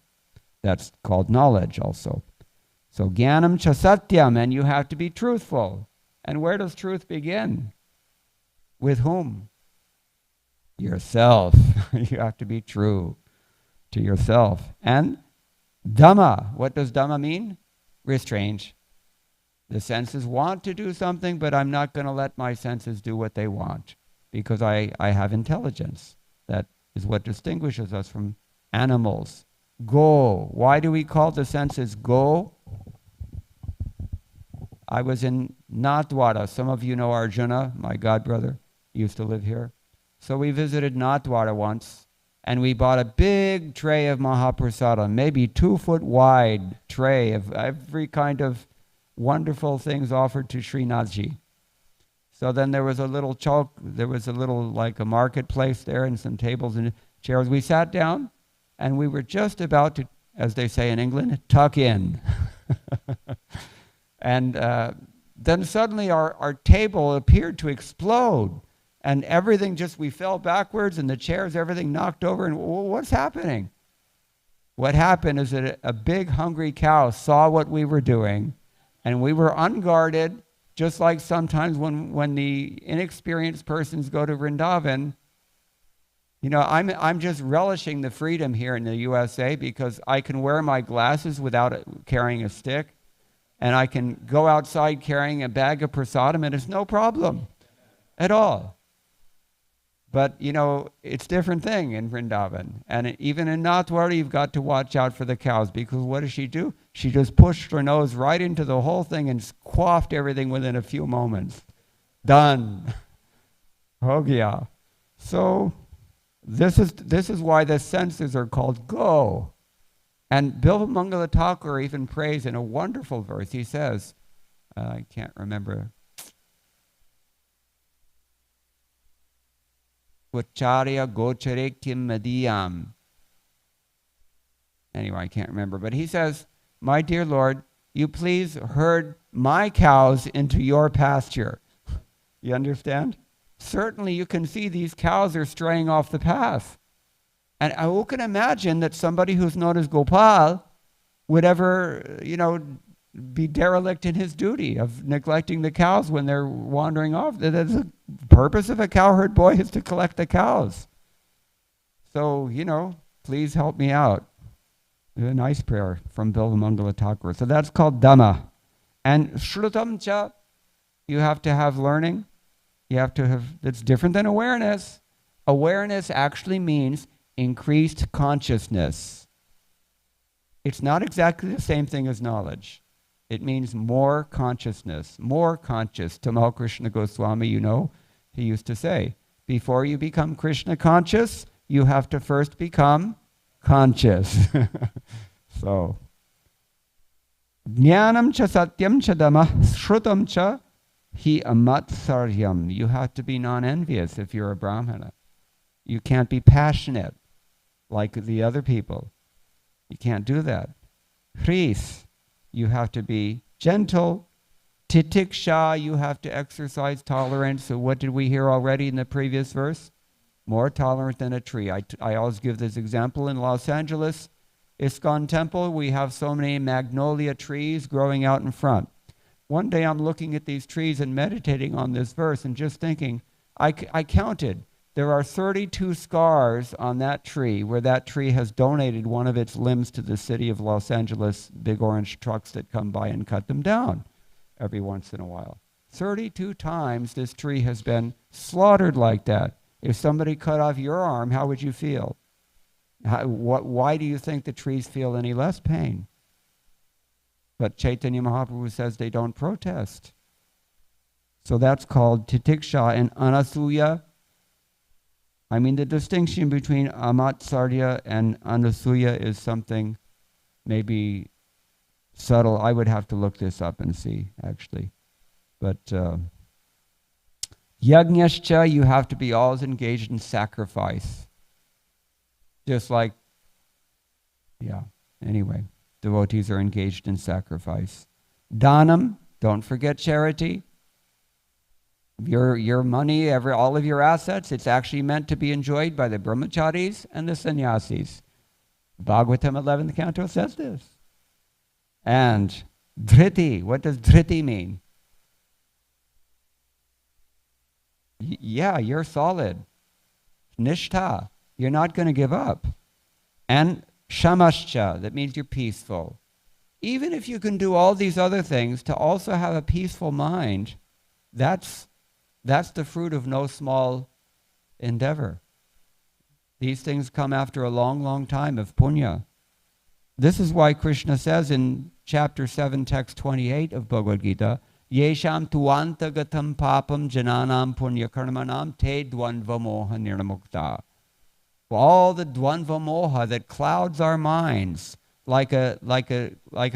That's called knowledge also. So jnanam cha satyam, and you have to be truthful. And where does truth begin? With whom? Yourself. You have to be true to yourself. And dhamma. What does dhamma mean? Restraint. The senses want to do something, but I'm not going to let my senses do what they want because I have intelligence. That is what distinguishes us from animals. Go. Why do we call the senses go? I was in Natwara. Some of you know Arjuna, my godbrother, used to live here. So we visited Natwara once, and we bought a big tray of Mahaprasadam, maybe 2 foot wide tray of every kind of wonderful things offered to Srinathji. So then there was a little like a marketplace there and some tables and chairs. We sat down and we were just about to, as they say in England, tuck in. And then suddenly our table appeared to explode and everything we fell backwards and the chairs, everything knocked over and what's happening? What happened is that a big hungry cow saw what we were doing and we were unguarded, just like sometimes when the inexperienced persons go to Vrindavan. You know, I'm just relishing the freedom here in the USA because I can wear my glasses without carrying a stick, and I can go outside carrying a bag of prasadam, and it's no problem at all. But, you know, it's a different thing in Vrindavan. And even in Natwara, you've got to watch out for the cows because what does she do? She just pushed her nose right into the whole thing and quaffed everything within a few moments. Done. Ho gaya. So this is why the senses are called go. And Bilvamangala Thakur even prays in a wonderful verse. He says, I can't remember. Vacharya gochare kim madiyam. Anyway, I can't remember. But he says, my dear Lord, you please herd my cows into your pasture. You understand? Certainly you can see these cows are straying off the path. And who can imagine that somebody who's known as Gopal would ever, you know, be derelict in his duty of neglecting the cows when they're wandering off. The purpose of a cowherd boy is to collect the cows. So, you know, please help me out. A nice prayer from Bilvamangala Thakur. So that's called Dhamma. And Shrutam cha, you have to have learning. You have to have, that's different than awareness. Awareness actually means increased consciousness. It's not exactly the same thing as knowledge. It means more consciousness, more conscious. Tamal Krishna Goswami, you know, he used to say, before you become Krishna conscious, you have to first become conscious. So, Jnanam cha satyam cha dhamma shrutam cha hi amatsaryam. You have to be non-envious if you're a Brahmana. You can't be passionate like the other people. You can't do that. Hris, you have to be gentle. Titiksha, you have to exercise tolerance. So what did we hear already in the previous verse? More tolerant than a tree. I always give this example in Los Angeles. ISKCON Temple, we have so many magnolia trees growing out in front. One day I'm looking at these trees and meditating on this verse and just thinking, I counted. There are 32 scars on that tree where that tree has donated one of its limbs to the city of Los Angeles, big orange trucks that come by and cut them down every once in a while. 32 times this tree has been slaughtered like that. If somebody cut off your arm, how would you feel? Why do you think the trees feel any less pain? But Chaitanya Mahaprabhu says they don't protest. So that's called titiksha. And anasuya, I mean, the distinction between amatsarya and anasuya is something maybe subtle. I would have to look this up and see, actually. But yajñascha, you have to be always engaged in sacrifice. Just like, yeah, anyway, devotees are engaged in sacrifice. Dhanam, don't forget charity. Your money, all of your assets, it's actually meant to be enjoyed by the brahmacharis and the sannyasis. Bhagavatam 11th canto says this. And dhriti, what does dhriti mean? Yeah, you're solid. Nishtha, you're not going to give up. And shamascha, that means you're peaceful. Even if you can do all these other things, to also have a peaceful mind, that's the fruit of no small endeavor. These things come after a long, long time of punya. This is why Krishna says in chapter 7, text 28 of Bhagavad Gita, Yesham tuantagatam papam jananam punya karmanam te dvandva moha nirmukta. All the dvandva moha that clouds our minds like a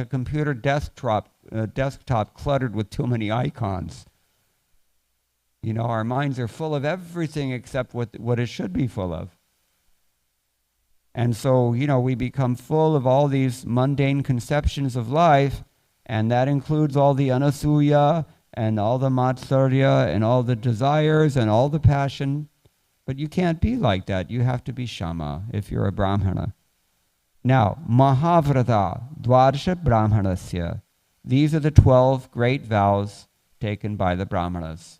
computer desktop cluttered with too many icons. You know, our minds are full of everything except what it should be full of. And so, you know, we become full of all these mundane conceptions of life, and that includes all the anasuya and all the matsarya and all the desires and all the passion. But you can't be like that. You have to be shama if you're a brahmana. Now, Mahavrata, Dvarsha Brahmanasya. These are the 12 great vows taken by the brahmanas.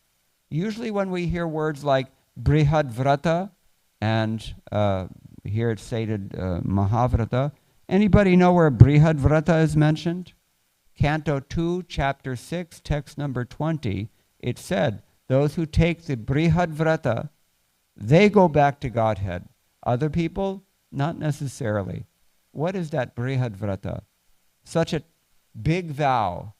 Usually when we hear words like Brihad Vrata and here it's stated Mahavrata, anybody know where Brihad Vrata is mentioned? Canto 2, chapter 6, text number 20, it said, those who take the Brihad Vrata, they go back to Godhead. Other people, not necessarily. What is that Brihad Vrata? Such a big vow.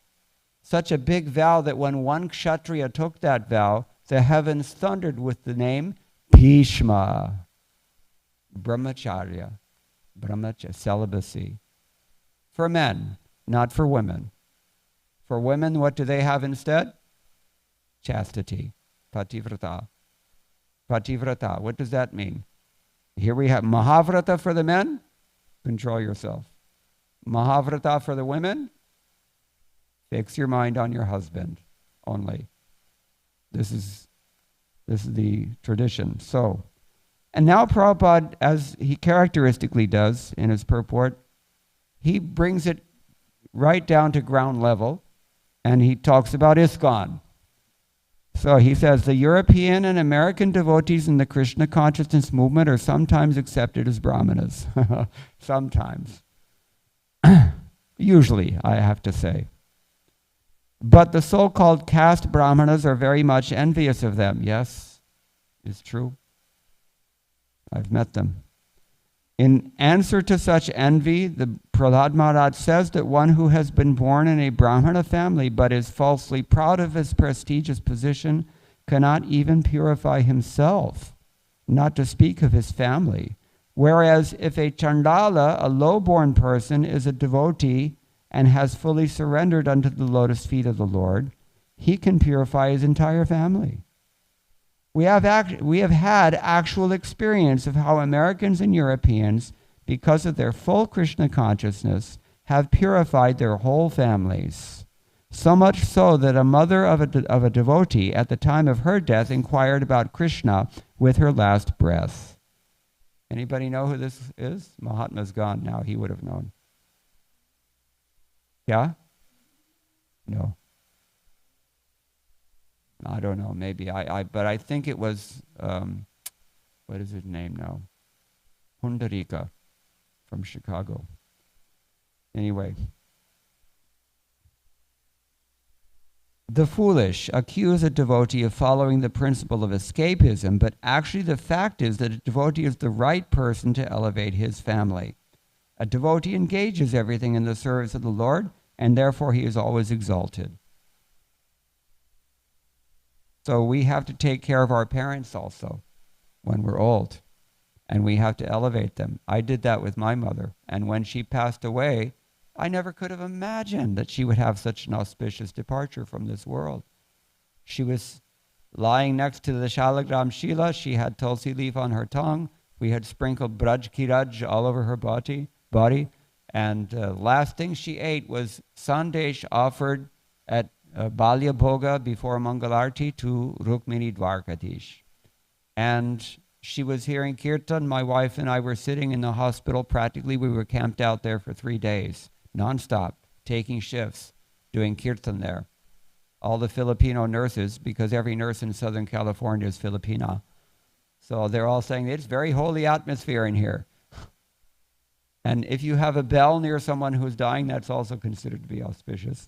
Such a big vow that when one kshatriya took that vow, the heavens thundered with the name Bhishma. Brahmacharya. Celibacy. For men, not for women. For women, what do they have instead? Chastity. Pativrata. Pativrata. What does that mean? Here we have Mahavrata for the men. Control yourself. Mahavrata for the women. Fix your mind on your husband only. This is the tradition. So, and now Prabhupada, as he characteristically does in his purport, he brings it right down to ground level, and he talks about ISKCON. So he says, the European and American devotees in the Krishna consciousness movement are sometimes accepted as brahmanas. Sometimes. Usually, I have to say. But the so-called caste brahmanas are very much envious of them. Yes, it's true. I've met them. In answer to such envy, the Prahlad Maharaj says that one who has been born in a Brahmana family but is falsely proud of his prestigious position cannot even purify himself, not to speak of his family. Whereas if a Chandala, a low-born person, is a devotee and has fully surrendered unto the lotus feet of the Lord, he can purify his entire family. We have had actual experience of how Americans and Europeans, because of their full Krishna consciousness, have purified their whole families. So much so that a mother of a devotee at the time of her death inquired about Krishna with her last breath. Anybody know who this is? Mahatma's gone now. He would have known. Yeah? No. I don't know, maybe. But I think it was, what is his name now? Pundarika from Chicago. Anyway. The foolish accuse a devotee of following the principle of escapism, but actually the fact is that a devotee is the right person to elevate his family. A devotee engages everything in the service of the Lord, and therefore he is always exalted. So we have to take care of our parents also when we're old, and we have to elevate them. I did that with my mother, and when she passed away, I never could have imagined that she would have such an auspicious departure from this world. She was lying next to the Shalagram Shila. She had tulsi leaf on her tongue. We had sprinkled Braj Kiraj all over her body. And last thing she ate was sandesh offered at Balya Bhoga before Mangalarti to Rukmini Dwarkadish. And she was hearing kirtan. My wife and I were sitting in the hospital. Practically, we were camped out there for 3 days, nonstop, taking shifts, doing kirtan there. All the Filipino nurses, because every nurse in Southern California is Filipina. So they're all saying, it's very holy atmosphere in here. And if you have a bell near someone who's dying, that's also considered to be auspicious.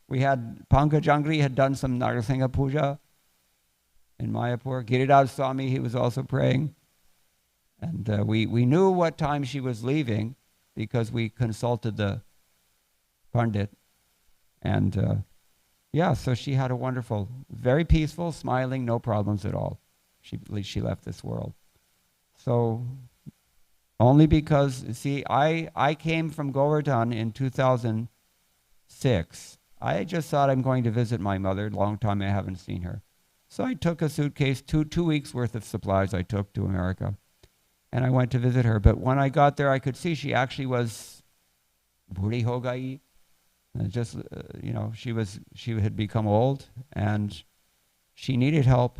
We had, Pankajangri had done some Narasingha Puja in Mayapur. Giriraj Swami, he was also praying. And we knew what time she was leaving because we consulted the Pandit. And yeah, so she had a wonderful, very peaceful, smiling, no problems at all. At least she left this world. So only because, see, I came from Govardhan in 2006. I just thought I'm going to visit my mother. Long time I haven't seen her. So I took a suitcase, two weeks worth of supplies I took to America. And I went to visit her. But when I got there, I could see she actually was buri ho gayi. Just, she had become old and she needed help.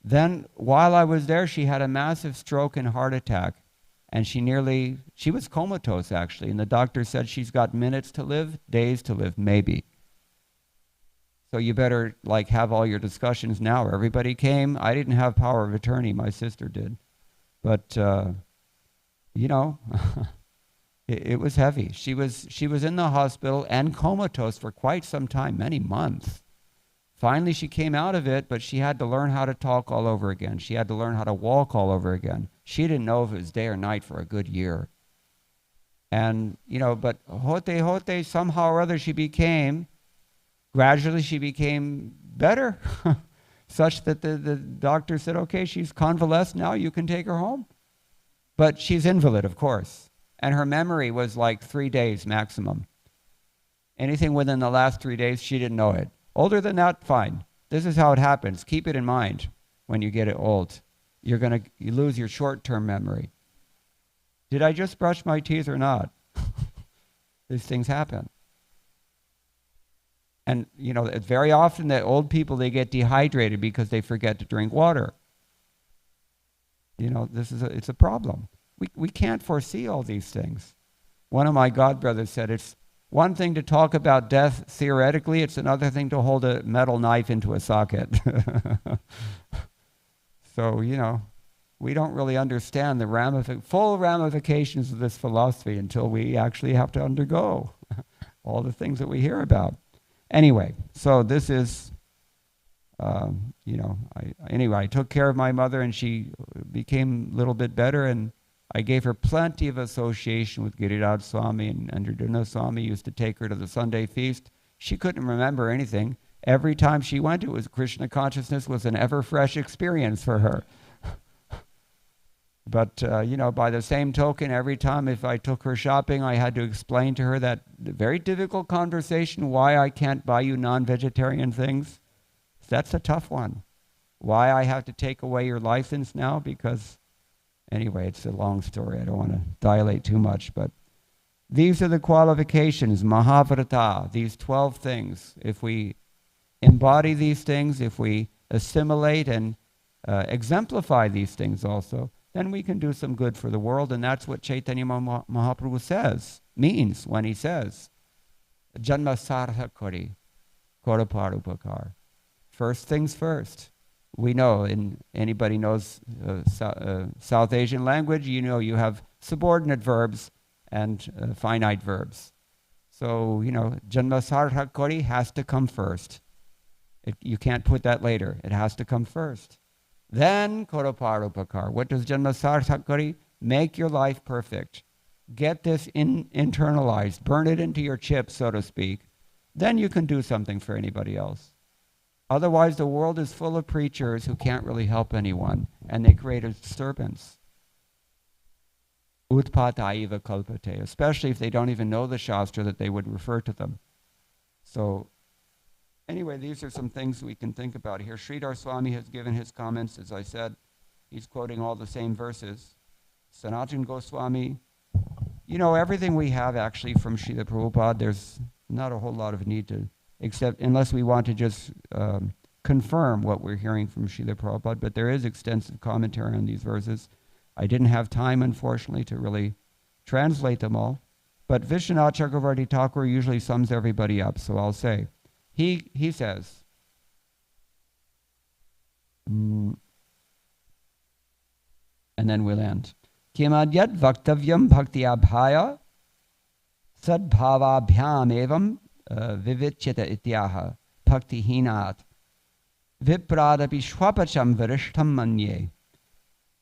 Then while I was there, she had a massive stroke and heart attack. And she was comatose actually. And the doctor said she's got minutes to live, days to live, maybe. So you better have all your discussions now. Everybody came. I didn't have power of attorney. My sister did. But, it was heavy. She was in the hospital and comatose for quite some time, many months. Finally, she came out of it, but she had to learn how to talk all over again. She had to learn how to walk all over again. She didn't know if it was day or night for a good year. And, but hote, somehow or other gradually she became better, such that the doctor said, okay, she's convalescent now, you can take her home. But she's invalid, of course. And her memory was 3 days maximum. Anything within the last 3 days, she didn't know it. Older than that, fine. This is how it happens. Keep it in mind when you get old. You lose your short-term memory. Did I just brush my teeth or not? These things happen. And, it's very often that old people, they get dehydrated because they forget to drink water. It's a problem. We can't foresee all these things. One of my godbrothers said, it's one thing to talk about death theoretically, it's another thing to hold a metal knife into a socket. So, we don't really understand the full ramifications of this philosophy until we actually have to undergo all the things that we hear about. Anyway, so this is, I took care of my mother and she became a little bit better, and I gave her plenty of association with Giriraj Swami, and Andraduna Swami used to take her to the Sunday feast. She couldn't remember anything. Every time she went, it was Krishna consciousness was an ever-fresh experience for her. But, by the same token, every time if I took her shopping, I had to explain to her that very difficult conversation, why I can't buy you non-vegetarian things. That's a tough one. Why I have to take away your license now, because anyway, it's a long story. I don't want to dilate too much, but these are the qualifications, Mahavrata, these 12 things. If we embody these things, if we assimilate and exemplify these things also, then we can do some good for the world. And that's what Chaitanya Mahaprabhu means when he says, Janma sartha kari, koraparupakar. First things first. We know, anybody knows South Asian language, you have subordinate verbs and finite verbs. So, Janma sartha kari has to come first. You can't put that later. It has to come first. Then, koraparupakar. What does Janma sartha kari? Make your life perfect. Get this internalized. Burn it into your chip, so to speak. Then you can do something for anybody else. Otherwise, the world is full of preachers who can't really help anyone, and they create a disturbance. Utpata iva kalpate, especially if they don't even know the Shastra that they would refer to them. So, anyway, these are some things we can think about here. Sridhar Swami has given his comments, as I said. He's quoting all the same verses. Sanatana Goswami, everything we have actually from Srila Prabhupada, there's not a whole lot of need to, except unless we want to just confirm what we're hearing from Srila Prabhupada, but there is extensive commentary on these verses. I didn't have time, unfortunately, to really translate them all, but Vishwanath Chakravarti Thakur usually sums everybody up, so I'll say, he says, and then we'll end. Kimadyat vaktavyam bhaktyabhaya sadbhavabhyam evam vivichyata ityaha bhaktihinat vipradapi shwapacham varishtam manye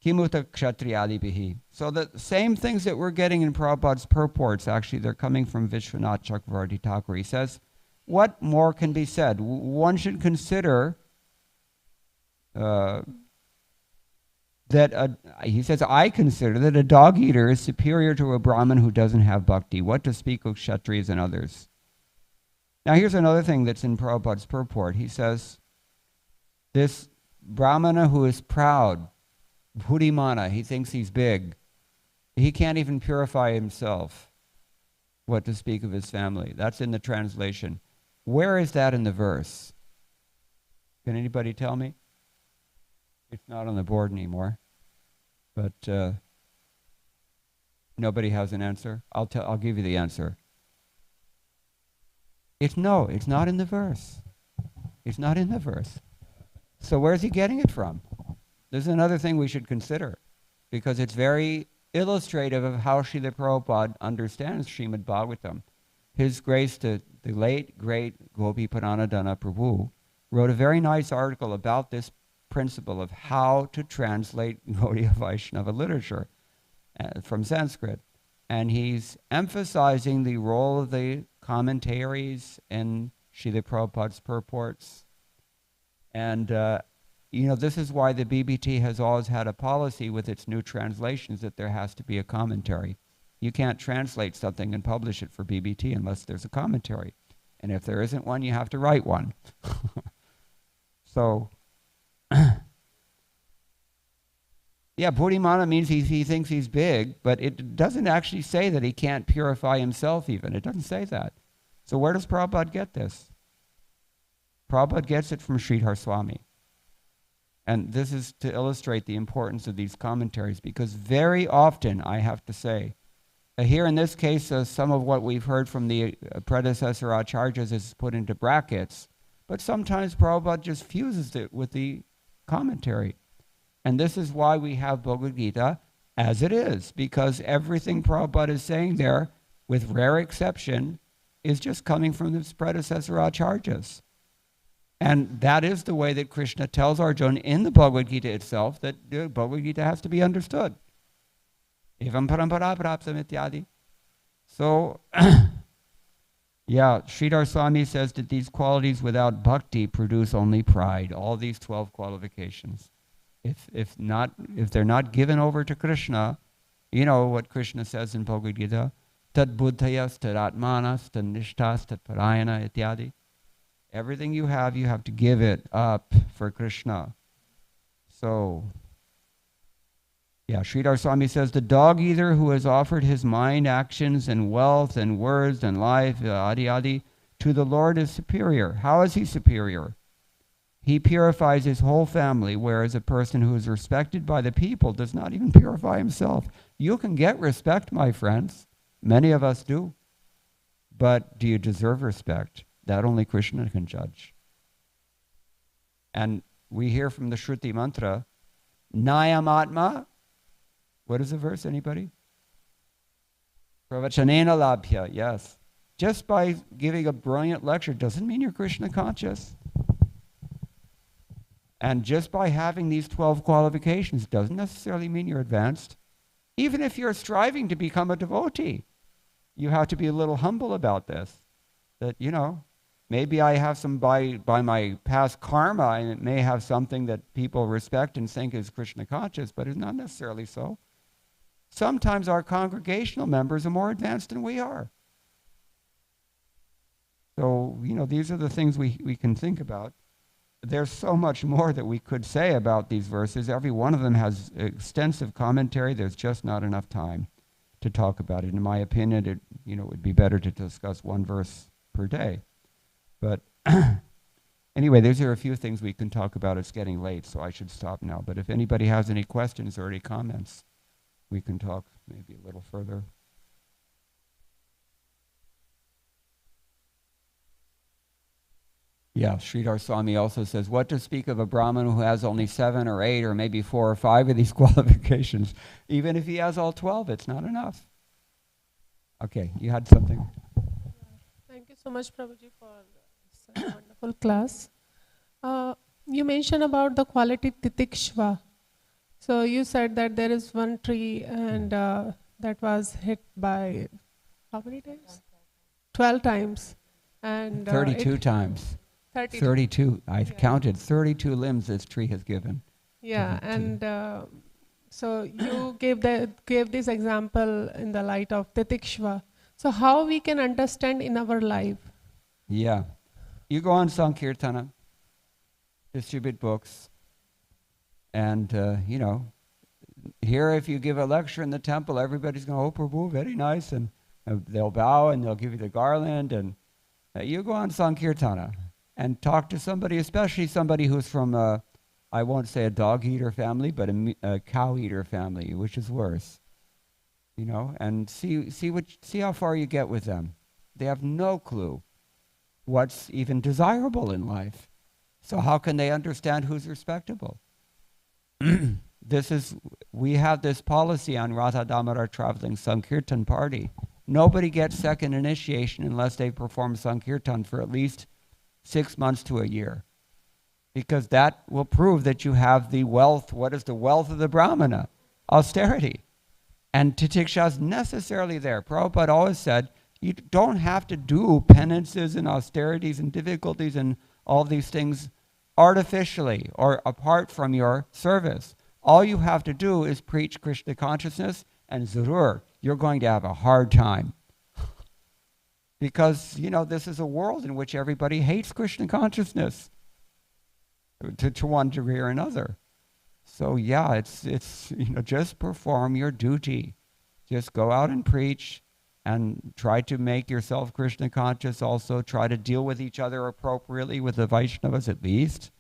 kimuta kshatriyadibihi. So the same things that we're getting in Prabhupada's purports, actually, they're coming from Vishwanath Chakravarti Thakur. He says, what more can be said? One should consider he says, I consider that a dog eater is superior to a Brahmin who doesn't have bhakti. What to speak of Kshatriyas and others? Now here's another thing that's in Prabhupada's purport. He says, this Brahmana who is proud, Buddhimana, he thinks he's big, he can't even purify himself. What to speak of his family? That's in the translation. Where is that in the verse? Can anybody tell me? It's not on the board anymore, but nobody has an answer. I'll give you the answer. It's not in the verse. It's not in the verse. So where's he getting it from? This is another thing we should consider, because it's very illustrative of how Srila Prabhupada understands Srimad Bhagavatam. His Grace, the late, great Gopi Pranadana Prabhu, wrote a very nice article about this principle of how to translate Gaudiya Vaishnava literature from Sanskrit. And he's emphasizing the role of the commentaries in Srila Prabhupada's purports. And, this is why the BBT has always had a policy with its new translations that there has to be a commentary. You can't translate something and publish it for BBT unless there's a commentary. And if there isn't one, you have to write one. So, yeah, Buddhimana means he thinks he's big, but it doesn't actually say that he can't purify himself even. It doesn't say that. So where does Prabhupada get this? Prabhupada gets it from Sridhar Swami. And this is to illustrate the importance of these commentaries, because very often, I have to say, here in this case, some of what we've heard from the predecessor acharyas is put into brackets, but sometimes Prabhupada just fuses it with the commentary. And this is why we have Bhagavad Gita as it is, because everything Prabhupada is saying there, with rare exception, is just coming from his predecessor acharyas. And that is the way that Krishna tells Arjuna in the Bhagavad Gita itself that the Bhagavad Gita has to be understood. Evam parampara prapsam ityadi. So, yeah, Sridhar Swami says that these qualities without bhakti produce only pride, all these 12 qualifications. If they're not given over to Krishna, you know what Krishna says in Bhagavad Gita, tad buddhayas, tad atmanas, tad nishtas, tad parayana ityadi. Everything you have to give it up for Krishna. So, yeah, Sridhar Swami says, the dog eater who has offered his mind, actions, and wealth, and words, and life, adi adi, to the Lord is superior. How is he superior? He purifies his whole family, whereas a person who is respected by the people does not even purify himself. You can get respect, my friends. Many of us do. But do you deserve respect? That only Krishna can judge. And we hear from the Shruti mantra, Nayamatma. What is the verse, anybody? Pravachanena labhya, yes. Just by giving a brilliant lecture doesn't mean you're Krishna conscious. And just by having these 12 qualifications doesn't necessarily mean you're advanced. Even if you're striving to become a devotee, you have to be a little humble about this. That, maybe I have some, by my past karma, and it may have something that people respect and think is Krishna conscious, but it's not necessarily so. Sometimes our congregational members are more advanced than we are. So, these are the things we can think about. There's so much more that we could say about these verses. Every one of them has extensive commentary. There's just not enough time to talk about it. In my opinion, it would be better to discuss one verse per day. But anyway, these are a few things we can talk about. It's getting late, so I should stop now. But if anybody has any questions or any comments, we can talk maybe a little further. Yeah, Sridhar Swami also says, what to speak of a Brahmin who has only 7 or 8 or maybe 4 or 5 of these qualifications? Even if he has all 12, it's not enough. Okay, you had something. Thank you so much, Prabhuji, for such a wonderful class. You mentioned about the quality titikshva. So you said that there is one tree and that was hit by how many times? 12 times. And 32 times. 32. I counted 32 limbs this tree has given. Yeah, and so you gave this example in the light of titikshva. So how we can understand in our life? Yeah. You go on Sankirtana, distribute books, and, here if you give a lecture in the temple, everybody's going, oh, Prabhu, very nice, and they'll bow and they'll give you the garland, and you go on Sankirtana and talk to somebody, especially somebody who's from, I won't say a dog eater family, but a cow eater family, which is worse, and see how far you get with them. They have no clue what's even desirable in life. So how can they understand who's respectable? We have this policy on Radha Damodar traveling Sankirtan party. Nobody gets second initiation unless they perform Sankirtan for at least 6 months to a year. Because that will prove that you have the wealth. What is the wealth of the Brahmana? Austerity. And titiksha is necessarily there. Prabhupada always said, you don't have to do penances and austerities and difficulties and all these things artificially or apart from your service. All you have to do is preach Krishna consciousness, and zarur, you're going to have a hard time. Because, this is a world in which everybody hates Krishna consciousness to one degree or another. So yeah, it's just perform your duty. Just go out and preach and try to make yourself Krishna conscious also. Try to deal with each other appropriately with the Vaishnavas at least.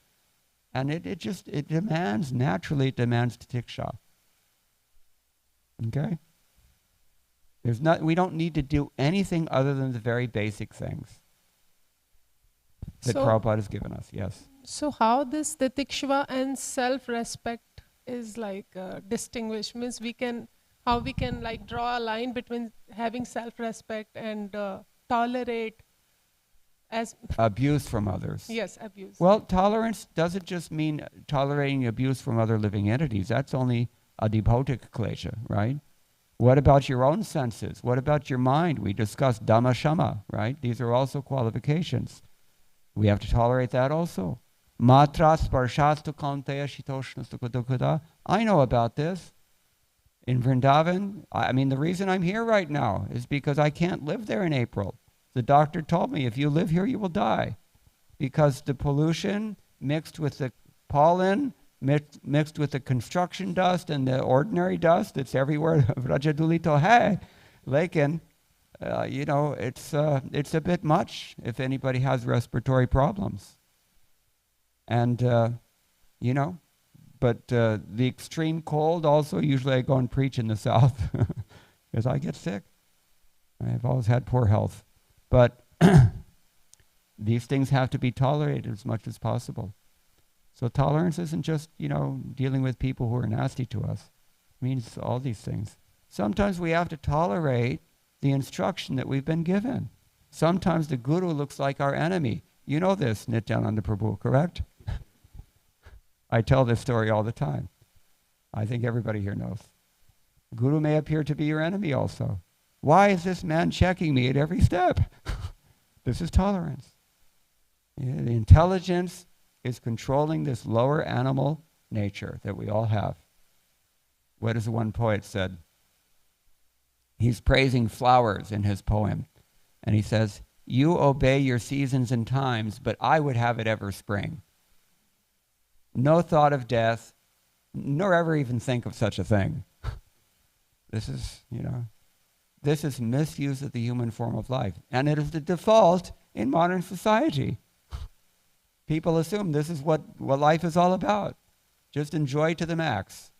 And it demands, naturally it demands titiksha. Okay? We don't need to do anything other than the very basic things that Prabhupada has given us. Yes. So how this titikshva and self-respect is distinguished? Means how we can draw a line between having self-respect and tolerate as abuse from others. Yes, abuse. Well, tolerance doesn't just mean tolerating abuse from other living entities. That's only a dibhotik klesha, right? What about your own senses? What about your mind? We discussed dhamma shama, right? These are also qualifications. We have to tolerate that also. Matra sparshastu kaunteya shitoshnastu kudukada. I know about this. In Vrindavan, the reason I'm here right now is because I can't live there in April. The doctor told me, if you live here, you will die. Because the pollution mixed with the pollen, mixed with the construction dust and the ordinary dust, it's everywhere. Rajadulito hai. Lekin, it's a bit much if anybody has respiratory problems. And, but the extreme cold also, usually I go and preach in the south because I get sick. I've always had poor health. But these things have to be tolerated as much as possible. So tolerance isn't just, dealing with people who are nasty to us. It means all these things. Sometimes we have to tolerate the instruction that we've been given. Sometimes the guru looks like our enemy. You know this, Nityananda Prabhu, correct? I tell this story all the time. I think everybody here knows. Guru may appear to be your enemy also. Why is this man checking me at every step? This is tolerance. Yeah, the intelligence is controlling this lower animal nature that we all have. What is the one poet said? He's praising flowers in his poem. And he says, you obey your seasons and times, but I would have it ever spring. No thought of death, nor ever even think of such a thing. This is, this is misuse of the human form of life. And it is the default in modern society. People assume this is what life is all about. Just enjoy to the max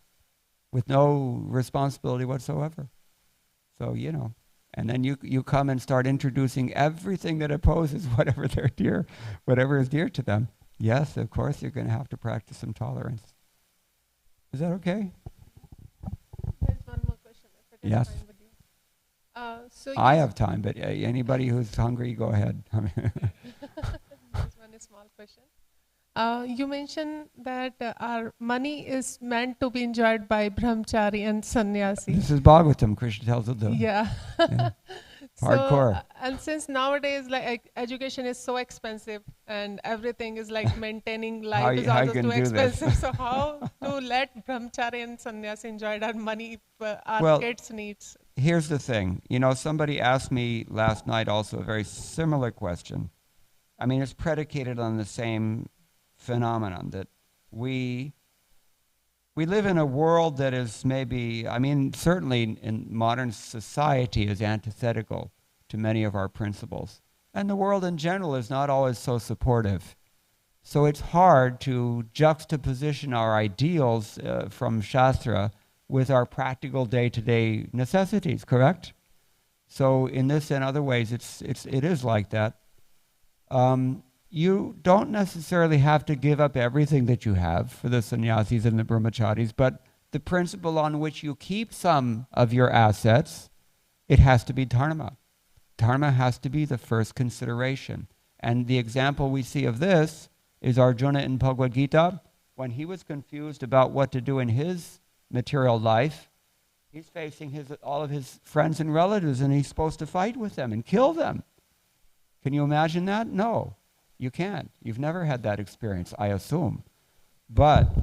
with no responsibility whatsoever. So, And then you come and start introducing everything that opposes whatever is dear to them. Yes, of course, you're going to have to practice some tolerance. Is that okay? There's one more question, if it is Yes. fine with you. So I have time, but anybody who's hungry, go ahead. There's one small question. You mentioned that our money is meant to be enjoyed by brahmachari and sannyasi. This is Bhagavatam, Krishna tells us. Yeah. Yeah. So, Hardcore. and since nowadays like education is so expensive and everything is like maintaining life is how you also gonna too do this? expensive. So how to let brahmachari and sannyasi enjoy our money if our Well, kids needs? Here's the thing. Somebody asked me last night also a very similar question. I mean, it's predicated on the same phenomenon that we live in a world that is maybe, I mean, certainly in modern society is antithetical to many of our principles. And the world in general is not always so supportive. So it's hard to juxtaposition our ideals from Shastra with our practical day-to-day necessities, correct? So in this and other ways, it is like that. You don't necessarily have to give up everything that you have for the sannyasis and the brahmacharis, but the principle on which you keep some of your assets, it has to be dharma. Dharma has to be the first consideration. And the example we see of this is Arjuna in Bhagavad Gita. When he was confused about what to do in his material life, he's facing all of his friends and relatives, and he's supposed to fight with them and kill them. Can you imagine that? No, you can't. You've never had that experience, I assume. But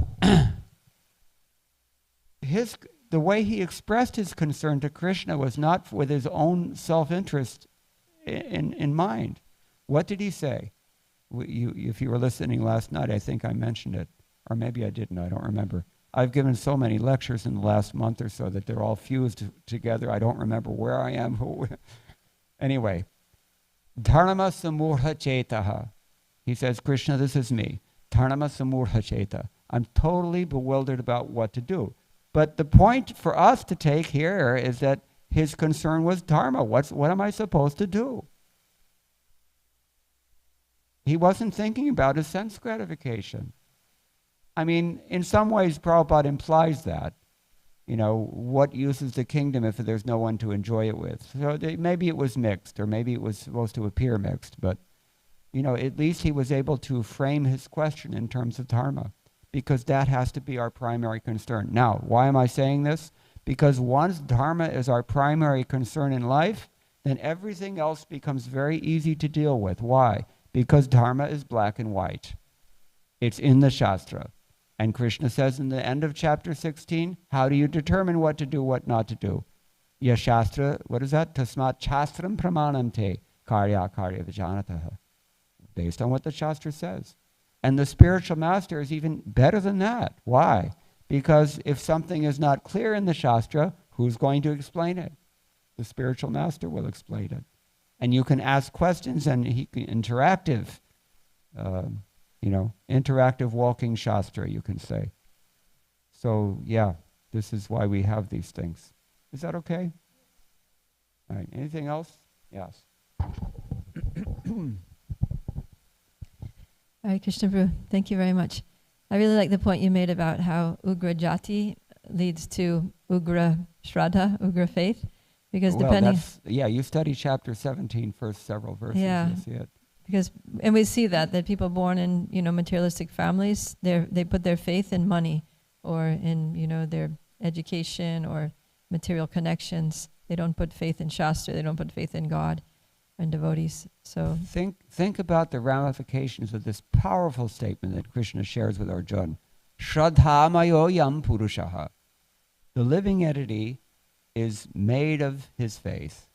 the way he expressed his concern to Krishna was not with his own self-interest in mind. What did he say? If you were listening last night, I think I mentioned it. Or maybe I didn't, I don't remember. I've given so many lectures in the last month or so that they're all fused together. I don't remember where I am. Anyway, dharma samurha chetaha. He says, Krishna, this is me. Dharma samurha cheta. I'm totally bewildered about what to do. But the point for us to take here is that his concern was dharma. What am I supposed to do? He wasn't thinking about his sense gratification. I mean, in some ways, Prabhupada implies that. What use is the kingdom if there's no one to enjoy it with? So maybe it was mixed, or maybe it was supposed to appear mixed, but, at least he was able to frame his question in terms of dharma, because that has to be our primary concern. Now, why am I saying this? Because once dharma is our primary concern in life, then everything else becomes very easy to deal with. Why? Because dharma is black and white. It's in the Shastra. And Krishna says in the end of chapter 16, how do you determine what to do, what not to do? Ya Shastra, what is that? Tasmat Shastram Pramanam Te Karya Karya Vijanataha. Based on what the Shastra says. And the spiritual master is even better than that. Why? Because if something is not clear in the Shastra, who's going to explain it? The spiritual master will explain it. And you can ask questions, and he can interactive walking Shastra, you can say. So, yeah, this is why we have these things. Is that okay? All right, anything else? Yes. Hare Krishna Prabhu, thank you very much. I really like the point you made about how Ugra Jati leads to Ugra Shraddha, Ugra faith, because depending... you study chapter 17, first several verses, you'll see it. And we see that people born in materialistic families, they put their faith in money or in their education or material connections. They don't put faith in Shastra. They don't put faith in God and devotees. So think about the ramifications of this powerful statement that Krishna shares with Arjuna. Shraddhamayo yam purushaha. The living entity is made of his faith.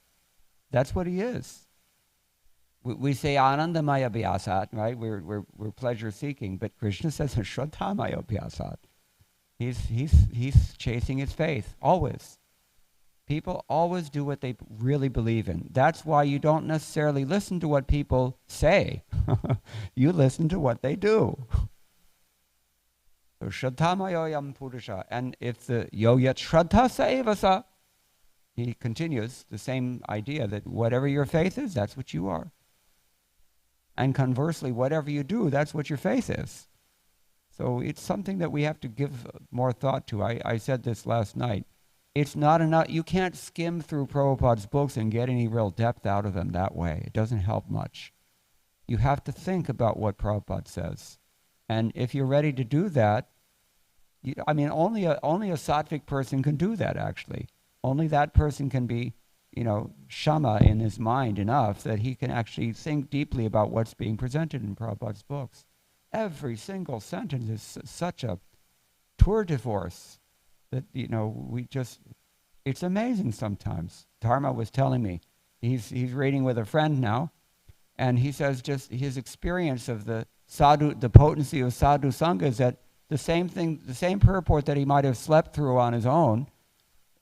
That's what he is. We say anandamaya bhyasat, right? We're pleasure seeking, but Krishna says shraddhamaya bhyasat. He's chasing his faith always. People always do what they really believe in. That's why you don't necessarily listen to what people say. You listen to what they do. So shraddhamayo yam purusha. And if the yo yat shraddha sa eva sa, he continues the same idea that whatever your faith is, that's what you are. And conversely, whatever you do, that's what your faith is. So it's something that we have to give more thought to. I said this last night. It's not enough. You can't skim through Prabhupada's books and get any real depth out of them that way. It doesn't help much. You have to think about what Prabhupada says. And if you're ready to do that, only a sattvic person can do that, actually. Only that person can be, shama in his mind enough that he can actually think deeply about what's being presented in Prabhupada's books. Every single sentence is such a tour de force that, it's amazing sometimes. Dharma was telling me, he's reading with a friend now, and he says just his experience of the potency of sadhu sangha is that the same purport that he might have slept through on his own,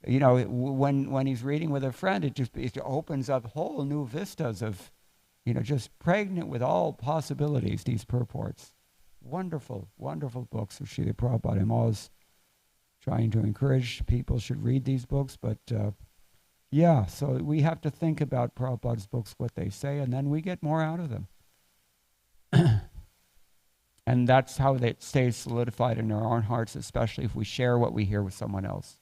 when he's reading with a friend, it opens up whole new vistas of, just pregnant with all possibilities, these purports. Wonderful, wonderful books of Srila Prabhupada. I'm always trying to encourage people should read these books, but so we have to think about Prabhupada's books, what they say, and then we get more out of them. And that's how it stays solidified in our own hearts, especially if we share what we hear with someone else.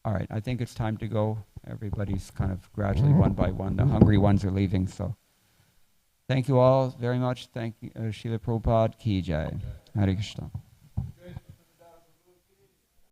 All right, I think it's time to go. Everybody's kind of gradually, one by one, the hungry ones are leaving, so. Thank you all very much. Thank you, Srila Prabhupada Ki Jai. Hare Krishna.